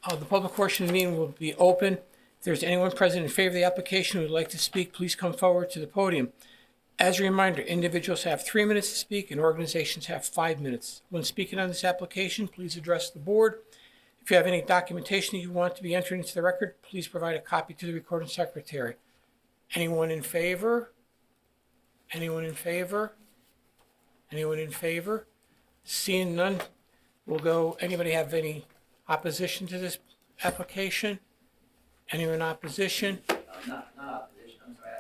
the public portion of the meeting will be open. If there's anyone present in favor of the application who would like to speak, please come forward to the podium. As a reminder, individuals have 3 minutes to speak and organizations have 5 minutes. When speaking on this application, please address the board. If you have any documentation that you want to be entered into the record, please provide a copy to the recording secretary. Anyone in favor? Anyone in favor? Anyone in favor? Seeing none, we'll go. Anybody have any opposition to this application? Anyone in opposition? Not opposition, I'm sorry,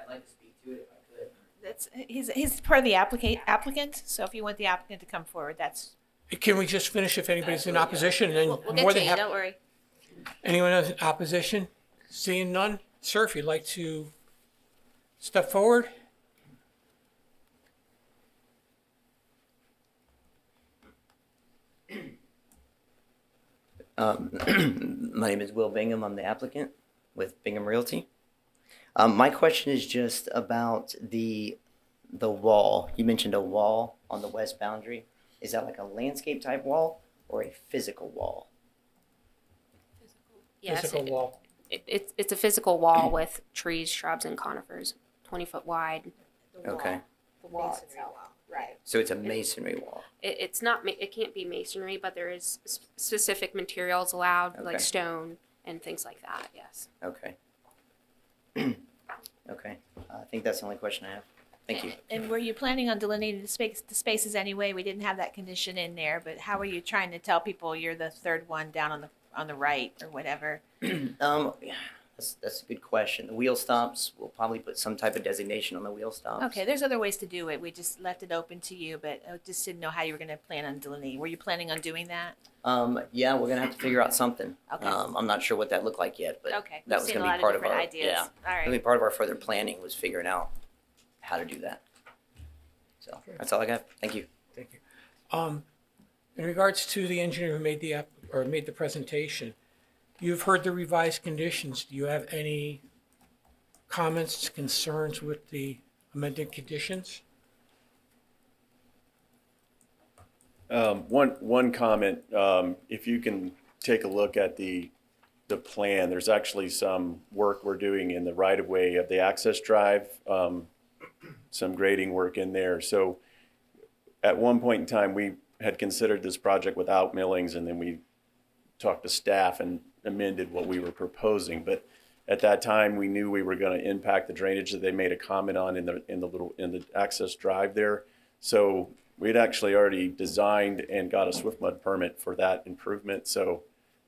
I'd like to speak to it if I could. He's part of the applicant, so if you want the applicant to come forward, that's. Can we just finish if anybody's in opposition, and then We'll more get to than you, happy. don't worry. Anyone else in opposition? Seeing none, sir, if you'd like to step forward. My name is Will Bingham. I'm the applicant with Bingham Realty. My question is just about the wall. You mentioned a wall on the west boundary. Is that like a landscape type wall or a physical wall? Yes, Physical wall. it's a physical wall with trees, shrubs, and conifers, 20-foot wide. Okay. The wall itself, right. So it's a masonry wall. It's not, it can't be masonry, but there is specific materials allowed, like Okay. stone and things like that, yes. Okay. Okay. I think that's the only question I have. Thank you. And were you planning on delineating the spaces anyway? We didn't have that condition in there, but how are you trying to tell people you're the third one down on the right or whatever? That's a good question. The wheel stops, we'll probably put some type of designation on the wheel stops. Okay, there's other ways to do it. We just left it open to you, but I just didn't know how you were going to plan on delineating. Were you planning on doing that? Yeah, we're gonna have to figure out something. Okay. I'm not sure what that looked like yet, but Okay, that we've was seen a gonna lot be of part of different our ideas. yeah. All Gonna be right. part of our further planning was figuring out how to do that. So that's all I got. Thank you. Thank you. In regards to the engineer who made the presentation, you've heard the revised conditions. Do you have any comments, concerns with the amended conditions? One comment, if you can take a look at the plan, there's actually some work we're doing in the right of way of the access drive, some grading work in there. So at one point in time, we had considered this project without millings, and then we talked to staff and amended what we were proposing. But at that time, we knew we were going to impact the drainage that they made a comment on in the access drive there. So we'd actually already designed and got a swift mud permit for that improvement. So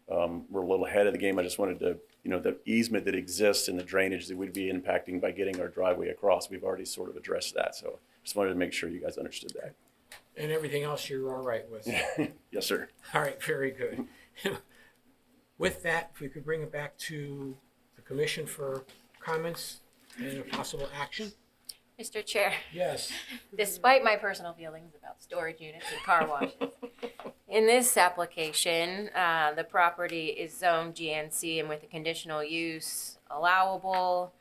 we're a little ahead of the game. I just wanted to, the easement that exists in the drainage that we'd be impacting by getting our driveway across, we've already sort of addressed that. So just wanted to make sure you guys understood that. And everything else you're all right with? Yes, sir. All right, very good. With that, if we could bring it back to the commission for comments and a possible action? Mr. Chair, Yes. despite my personal feelings about storage units and car washes, in this application, the property is zoned GNC and with a conditional use allowable.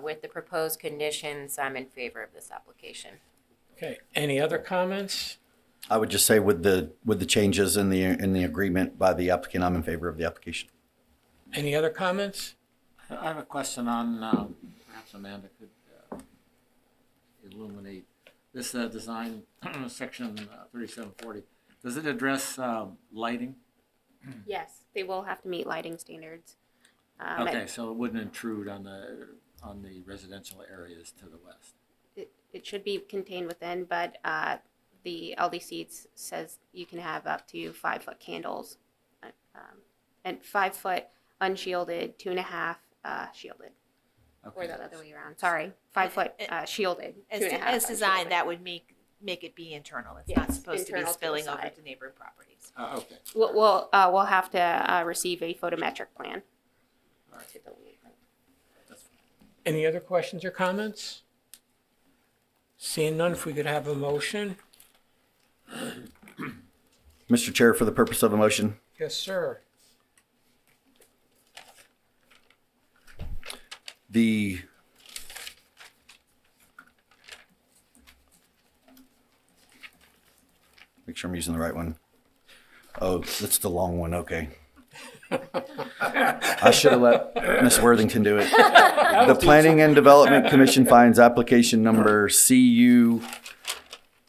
With the proposed conditions, I'm in favor of this application. Okay, any other comments? I would just say with the changes in the agreement by the applicant, I'm in favor of the application. Any other comments? I have a question on, perhaps Amanda could illuminate this design section 3740. Does it address lighting? Yes, they will have to meet lighting standards. Okay, so it wouldn't intrude on the residential areas to the west. It should be contained within, but the LDC says you can have up to 5-foot candles, and 5 foot unshielded, 2.5 shielded. Okay. Or the other way around, sorry, 5 foot, shielded, As, 2.5 as designed, shielded. that would make it be internal. It's not Yes, supposed to be internal to the spilling over side. to neighboring properties. Okay. We'll have to receive a photometric plan. All right. To delineate that. That's fine. Any other questions or comments? Seeing none, if we could have a motion? Mr. Chair, for the purpose of a motion, Yes, sir. the make sure I'm using the right one. Oh, that's the long one. Okay. I should have let Ms. Worthington do it. The Planning and Development Commission finds application number CU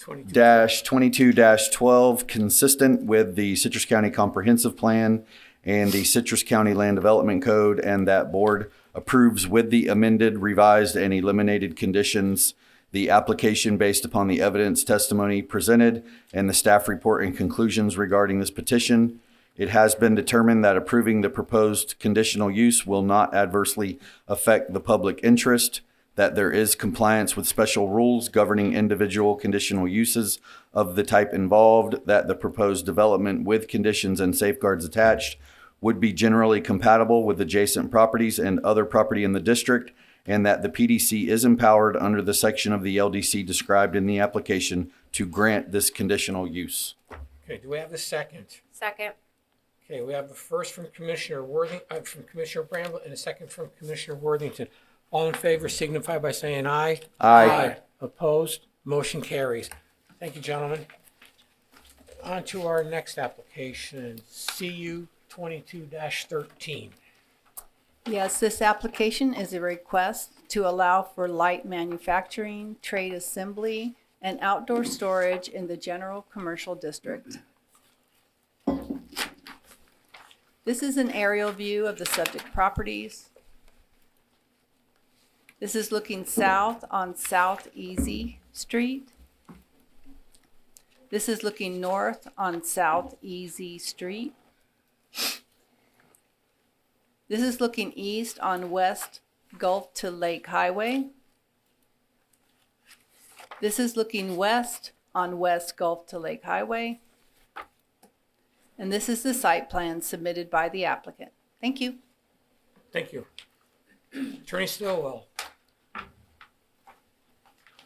22-12 consistent with the Citrus County Comprehensive Plan and the Citrus County Land Development Code, and that board approves with the amended, revised, and eliminated conditions the application based upon the evidence testimony presented and the staff report and conclusions regarding this petition. It has been determined that approving the proposed conditional use will not adversely affect the public interest, that there is compliance with special rules governing individual conditional uses of the type involved, that the proposed development with conditions and safeguards attached would be generally compatible with adjacent properties and other property in the district, and that the PDC is empowered under the section of the LDC described in the application to grant this conditional use. Okay, do we have a second? Second. Okay, we have the first from Commissioner from Commissioner Bramlett and a second from Commissioner Worthington. All in favor signify by saying aye. Aye. Opposed? Motion carries. Thank you, gentlemen. On to our next application, CU 22-13. Yes, this application is a request to allow for light manufacturing, trade assembly, and outdoor storage in the general commercial district. This is an aerial view of the subject properties. This is looking south on South Easy Street. This is looking north on South Easy Street. This is looking east on West Gulf to Lake Highway. This is looking west on West Gulf to Lake Highway. And this is the site plan submitted by the applicant. Thank you. Thank you. Attorney Stillwell.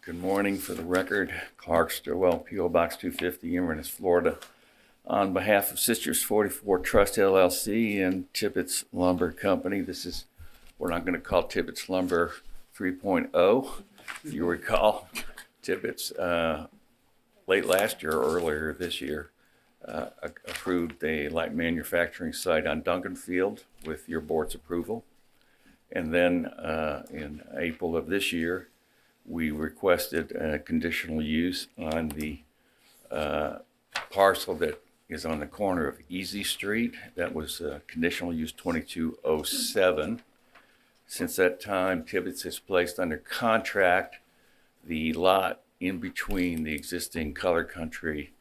Good morning. For the record, Clark Stillwell, P.O. Box 250, Inverness, Florida. On behalf of Citrus 44 Trust LLC and Tippett's Lumber Company, we're not going to call Tippett's Lumber 3.0. If you recall, Tippett's late last year or earlier this year approved a light manufacturing site on Duncan Field with your board's approval. And then in April of this year, we requested a conditional use on the parcel that is on the corner of Easy Street. That was conditional use 2207. Since that time, Tippett's has placed under contract the lot in between the existing Color Country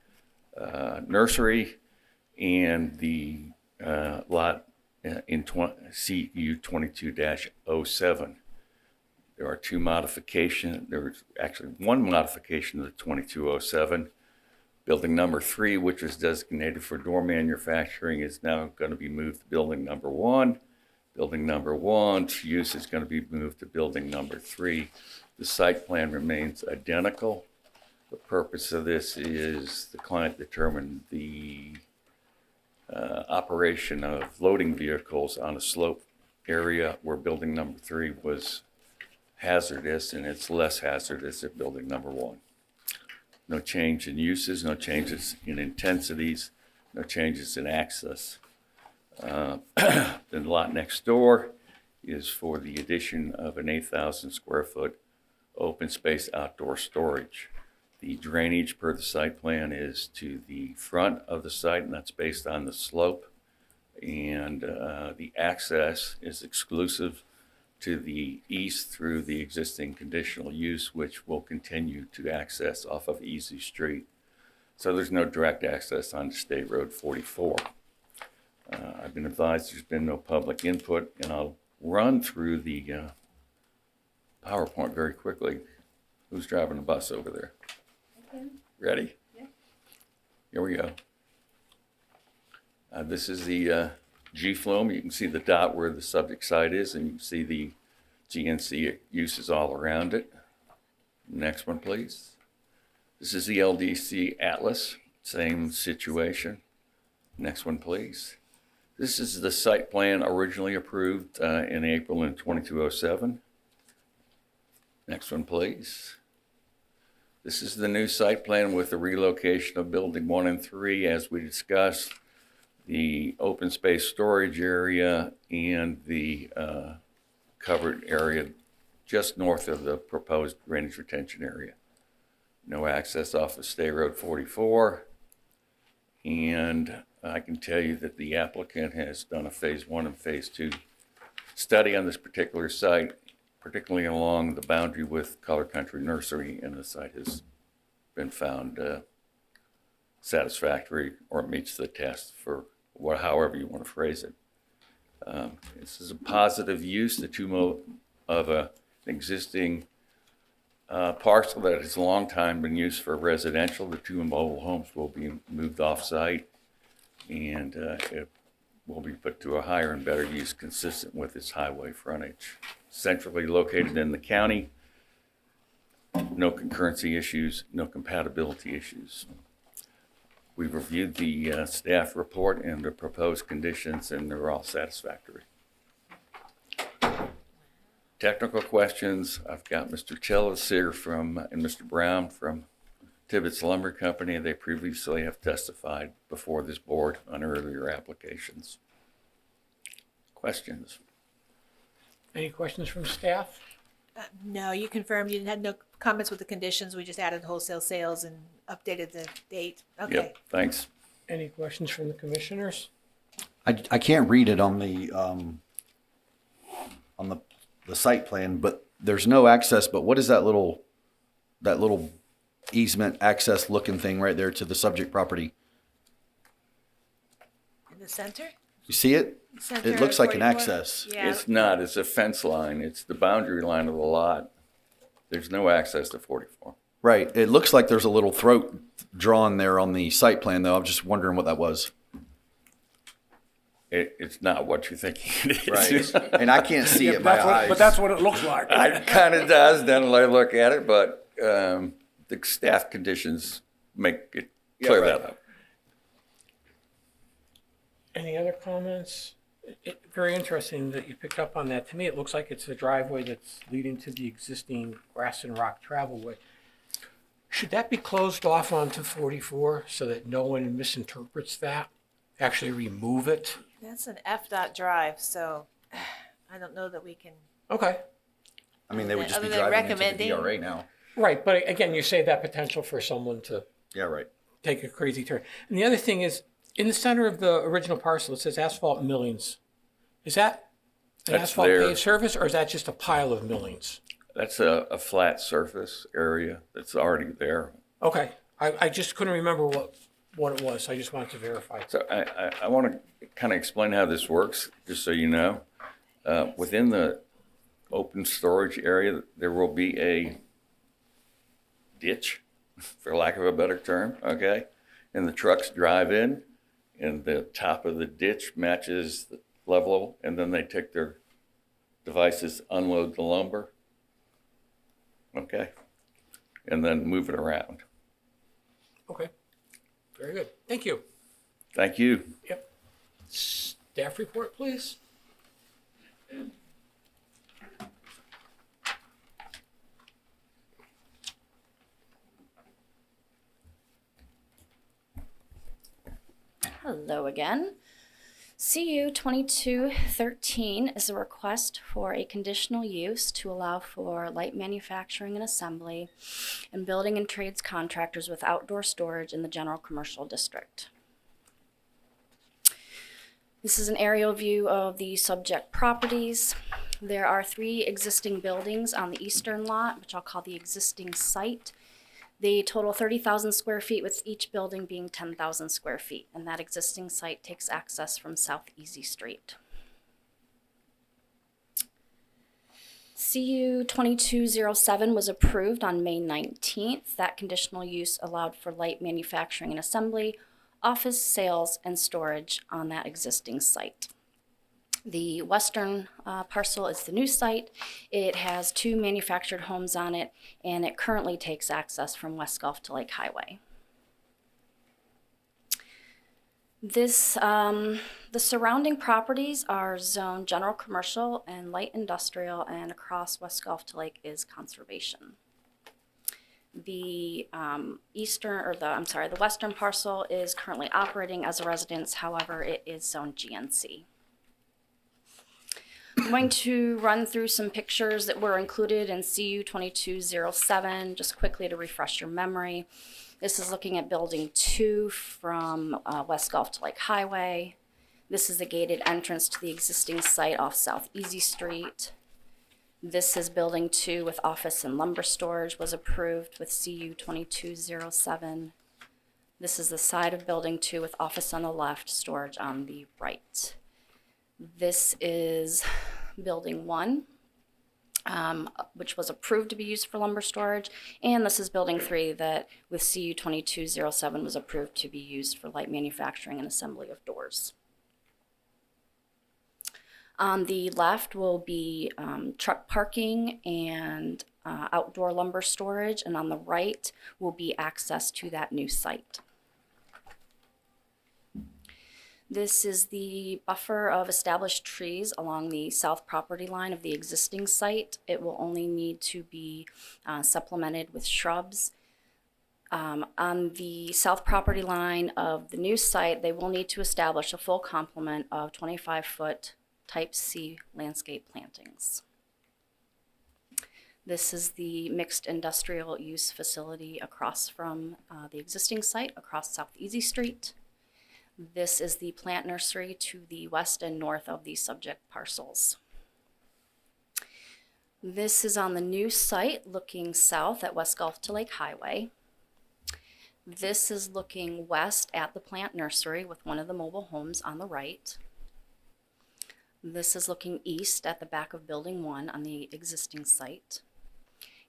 nursery and the lot in CU 22-07. There are two modifications. There was actually one modification of the 2207. Building number 3, which was designated for door manufacturing, is now going to be moved to building number 1. Building number 1's use is going to be moved to building number 3. The site plan remains identical. The purpose of this is the client determined the operation of loading vehicles on a slope area where building number 3 was hazardous, and it's less hazardous at building number 1. No change in uses, no changes in intensities, no changes in access. The lot next door is for the addition of an 8,000 square foot open space outdoor storage. The drainage per the site plan is to the front of the site, and that's based on the slope. And the access is exclusive to the east through the existing conditional use, which will continue to access off of Easy Street. So there's no direct access on State Road 44. I've been advised there's been no public input, and I'll run through the PowerPoint very quickly. Who's driving the bus over there? Ready? Yeah. Here we go. This is the G-Flume. You can see the dot where the subject site is, and you can see the GNC uses all around it. Next one, please. This is the LDC Atlas. Same situation. Next one, please. This is the site plan originally approved in April in 2207. Next one, please. This is the new site plan with the relocation of building 1 and 3, as we discussed, the open space storage area and the covered area just north of the proposed drainage retention area. No access off of State Road 44. And I can tell you that the applicant has done a phase 1 and phase 2 study on this particular site, particularly along the boundary with Color Country Nursery, and the site has been found satisfactory or meets the test for however you want to phrase it. This is a positive use, the two of an existing parcel that has a long time been used for residential. The 2 mobile homes will be moved off-site, and it will be put to a higher and better use consistent with its highway frontage. Centrally located in the county, no concurrency issues, no compatibility issues. We've reviewed the staff report and the proposed conditions, and they're all satisfactory. Technical questions, I've got Mr. Chellis here and Mr. Brown from Tibbetts Lumber Company. They previously have testified before this board on earlier applications. Questions? Any questions from staff? No, you confirmed you had no comments with the conditions. We just added wholesale sales and updated the date. Okay. Yep, thanks. Any questions from the commissioners? I can't read it on the site plan, but there's no access. But what is that little easement access looking thing right there to the subject property? In the center? You see it? Center It looks like an 44? access. Yeah. It's not, it's a fence line. It's the boundary line of the lot. There's no access to 44. Right. It looks like there's a little throat drawn there on the site plan, though. I'm just wondering what that was. It's not what you're thinking it is. Right. And I can't see it by eyes. But that's what it looks like. It kind of does, then I look at it, but the staff conditions make it clear that up. Any other comments? Very interesting that you picked up on that. To me, it looks like it's a driveway that's leading to the existing grass and rock travelway. Should that be closed off onto 44 so that no one misinterprets that? Actually remove it? That's an FDOT drive, so I don't know that we can. Okay. I mean, they would just be Other than driving into the recommending- DRA now. Right, but again, you say that potential for someone to Yeah, right. take a crazy turn. And the other thing is, in the center of the original parcel, it says asphalt millings. Is that an That's asphalt there. paved surface, or is that just a pile of millings? That's a flat surface area that's already there. Okay, I just couldn't remember what it was, so I just wanted to verify. So I want to kind of explain how this works, just so you know. Within the open storage area, there will be a ditch, for lack of a better term, okay? And the trucks drive in, and the top of the ditch matches the level, and then they take their devices, unload the lumber, okay? And then move it around. Okay, very good. Thank you. Thank you. Yep. Staff report, please. Hello again. CU 2213 is a request for a conditional use to allow for light manufacturing and assembly and building and trades contractors with outdoor storage in the general commercial district. This is an aerial view of the subject properties. There are 3 existing buildings on the eastern lot, which I'll call the existing site. They total 30,000 square feet, with each building being 10,000 square feet, and that existing site takes access from South Easy Street. CU 2207 was approved on May 19th. That conditional use allowed for light manufacturing and assembly, office, sales, and storage on that existing site. The western parcel is the new site. It has 2 manufactured homes on it, and it currently takes access from West Gulf to Lake Highway. The surrounding properties are zoned general commercial and light industrial, and across West Gulf to Lake is conservation. The the western parcel is currently operating as a residence. However, it is zoned GNC. I'm going to run through some pictures that were included in CU 2207, just quickly to refresh your memory. This is looking at building 2 from West Gulf to Lake Highway. This is the gated entrance to the existing site off South Easy Street. This is building 2 with office and lumber storage, was approved with CU 2207. This is the side of building 2 with office on the left, storage on the right. This is building 1. Which was approved to be used for lumber storage, and this is building 3 that with CU 2207 was approved to be used for light manufacturing and assembly of doors. On the left will be truck parking and outdoor lumber storage, and on the right will be access to that new site. This is the buffer of established trees along the south property line of the existing site. It will only need to be supplemented with shrubs. On the south property line of the new site, they will need to establish a full complement of 25-foot Type C landscape plantings. This is the mixed industrial use facility across from the existing site, across South Easy Street. This is the plant nursery to the west and north of these subject parcels. This is on the new site looking south at West Gulf to Lake Highway. This is looking west at the plant nursery with one of the mobile homes on the right. This is looking east at the back of building 1 on the existing site.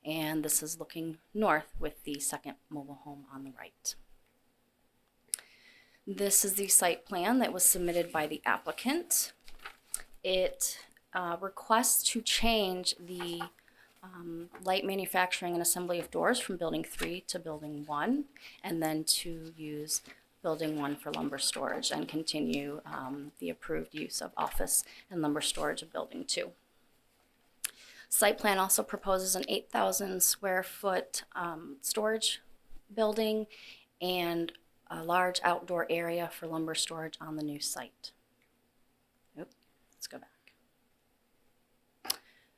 And this is looking north with the second mobile home on the right. This is the site plan that was submitted by the applicant. It requests to change the light manufacturing and assembly of doors from building 3 to building 1, and then to use building 1 for lumber storage and continue the approved use of office and lumber storage of building 2. Site plan also proposes an 8,000 square foot storage building and a large outdoor area for lumber storage on the new site. Let's go back.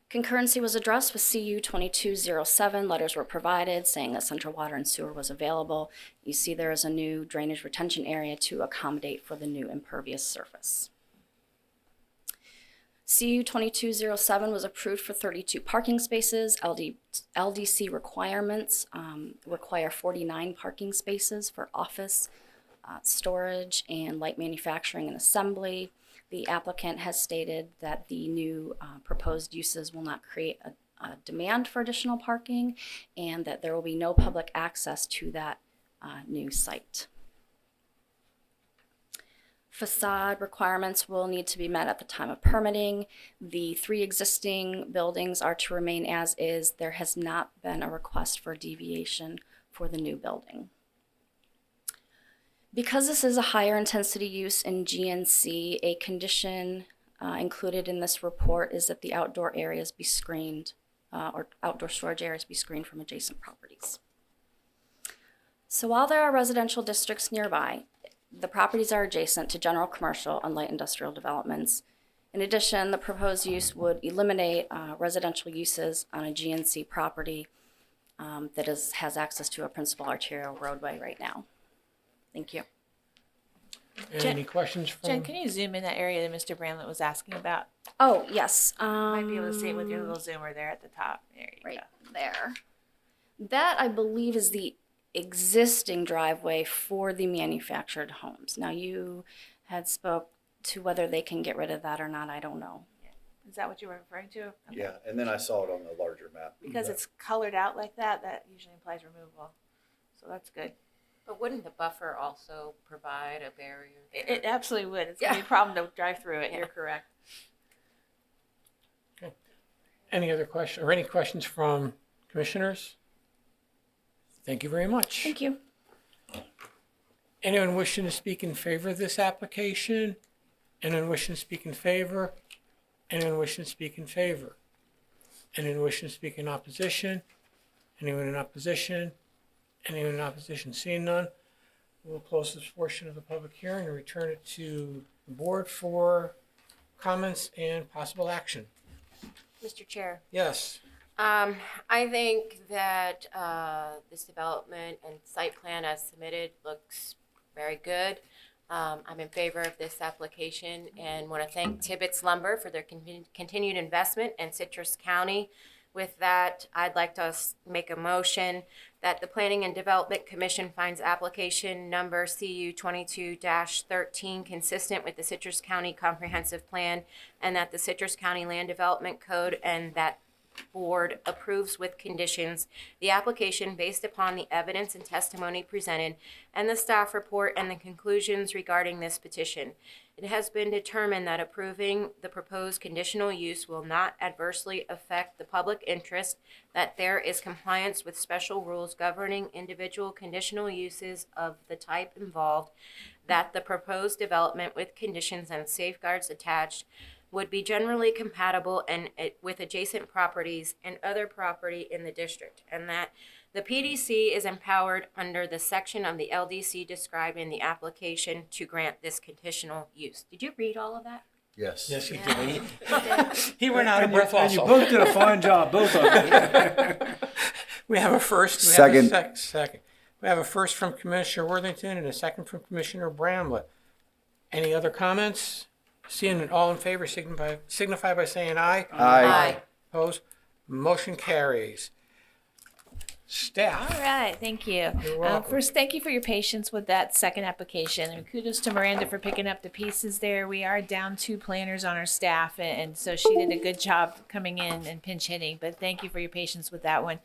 Concurrency was addressed with CU 2207. Letters were provided saying that central water and sewer was available. You see there is a new drainage retention area to accommodate for the new impervious surface. CU 2207 was approved for 32 parking spaces. LDC requirements require 49 parking spaces for office, storage, and light manufacturing and assembly. The applicant has stated that the new proposed uses will not create a demand for additional parking, and that there will be no public access to that new site. Facade requirements will need to be met at the time of permitting. The 3 existing buildings are to remain as is. There has not been a request for deviation for the new building. Because this is a higher intensity use in GNC, a condition included in this report is that the outdoor areas be screened, or outdoor storage areas be screened from adjacent properties. So while there are residential districts nearby, the properties are adjacent to general commercial and light industrial developments. In addition, the proposed use would eliminate residential uses on a GNC property that has access to a principal arterial roadway right now. Thank you. Any questions from? Jen, can you zoom in that area that Mr. Bramlett was asking about? Oh, yes. Might be able to see it with your little zoomer there at the top. There you right go. there. That, I believe, is the existing driveway for the manufactured homes. Now, you had spoke to whether they can get rid of that or not. I don't know. Is that what you were referring to? Okay. Yeah, and then I saw it on the larger map. Because it's colored out like that, that usually implies removal. So that's good. But wouldn't the buffer also provide a barrier? It absolutely would. It's going to be a problem to drive through it. You're correct. Okay. Any other question or any questions from commissioners? Thank you very much. Thank you. Anyone wishing to speak in favor of this application? Anyone wishing to speak in favor? Anyone wishing to speak in favor? Anyone wishing to speak in opposition? Anyone in opposition? Anyone in opposition? Seeing none, we'll close this portion of the public hearing and return it to the board for comments and possible action. Mr. Chair. Yes. I think that this development and site plan as submitted looks very good. I'm in favor of this application and want to thank Tibbetts Lumber for their continued investment in Citrus County. With that, I'd like to make a motion that the Planning and Development Commission finds application number CU 22-13 consistent with the Citrus County Comprehensive Plan, and that the Citrus County Land Development Code and that board approves with conditions the application based upon the evidence and testimony presented and the staff report and the conclusions regarding this petition. It has been determined that approving the proposed conditional use will not adversely affect the public interest, that there is compliance with special rules governing individual conditional uses of the type involved, that the proposed development with conditions and safeguards attached would be generally compatible and with adjacent properties and other property in the district, and that the PDC is empowered under the section of the LDC described in the application to grant this conditional use. Did you read all of that? Yes. Yes, he Yeah. did. He went out of breath And you also. both did a fine job, both of you. We have a first. We Second. Have a second. We have a first from Commissioner Worthington and a second from Commissioner Bramlett. Any other comments? Seeing it, all in favor signify by saying aye. Aye. Opposed? Motion carries. Staff. All right, thank you. You're welcome. First, thank you for your patience with that second application, and kudos to Miranda for picking up the pieces there. We are down 2 planners on our staff, and so she did a good job coming in and pinch hitting, but thank you for your patience with that one.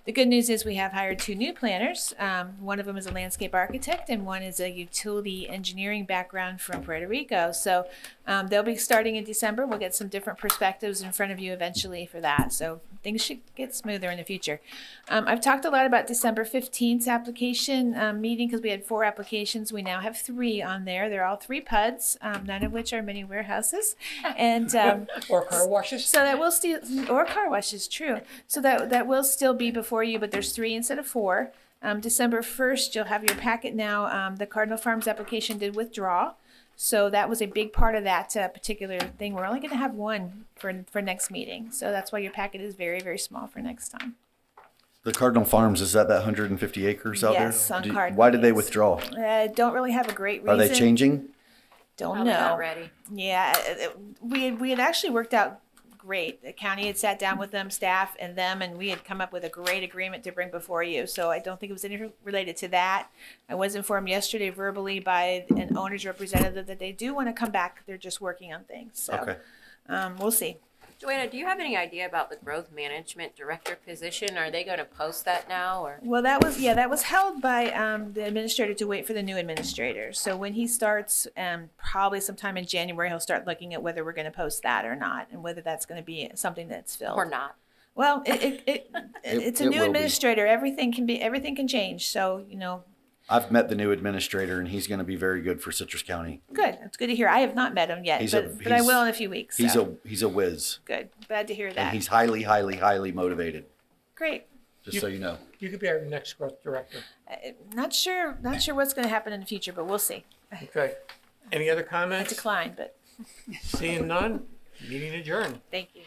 The good news is we have hired 2 new planners. One of them is a landscape architect, and one is a utility engineering background from Puerto Rico. So they'll be starting in December. We'll get some different perspectives in front of you eventually for that, so things should get smoother in the future. I've talked a lot about December 15th application meeting because we had 4 applications. We now have 3 on there. They're all 3 PUDs, none of which are mini warehouses, and Or car washes. so that will still, or car washes, true. So that will still be before you, but there's 3 instead of 4. December 1st, you'll have your packet now. The Cardinal Farms application did withdraw. So that was a big part of that particular thing. We're only going to have 1 for next meeting. So that's why your packet is very, very small for next time. The Cardinal Farms, is that 150 acres out Yes, there? on Cardinal, Why did they yes. withdraw? Don't really have a great reason. Are they changing? Don't Probably know. not ready. Yeah, we had actually worked out great. The county had sat down with them, staff and them, and we had come up with a great agreement to bring before you. So I don't think it was anything related to that. I was informed yesterday verbally by an owner's representative that they do want to come back. They're just working on things. So Okay. We'll see. Joanna, do you have any idea about the growth management director position? Are they going to post that now, or? Well, that was held by the administrator to wait for the new administrator. So when he starts, probably sometime in January, he'll start looking at whether we're going to post that or not, and whether that's going to be something that's filled Or not? Well, it's a It new will be. administrator. Everything can change. So I've met the new administrator, and he's going to be very good for Citrus County. good. It's good to hear. I have not met him yet, but I will in a few weeks. So. He's a whiz, Good. Glad to hear and that. he's highly, highly, highly motivated. Great. Just so you know. You could be our next growth director. Not sure what's going to happen in the future, but we'll see. Okay. Any other I comments? decline, but Seeing none, meeting adjourned. thank you.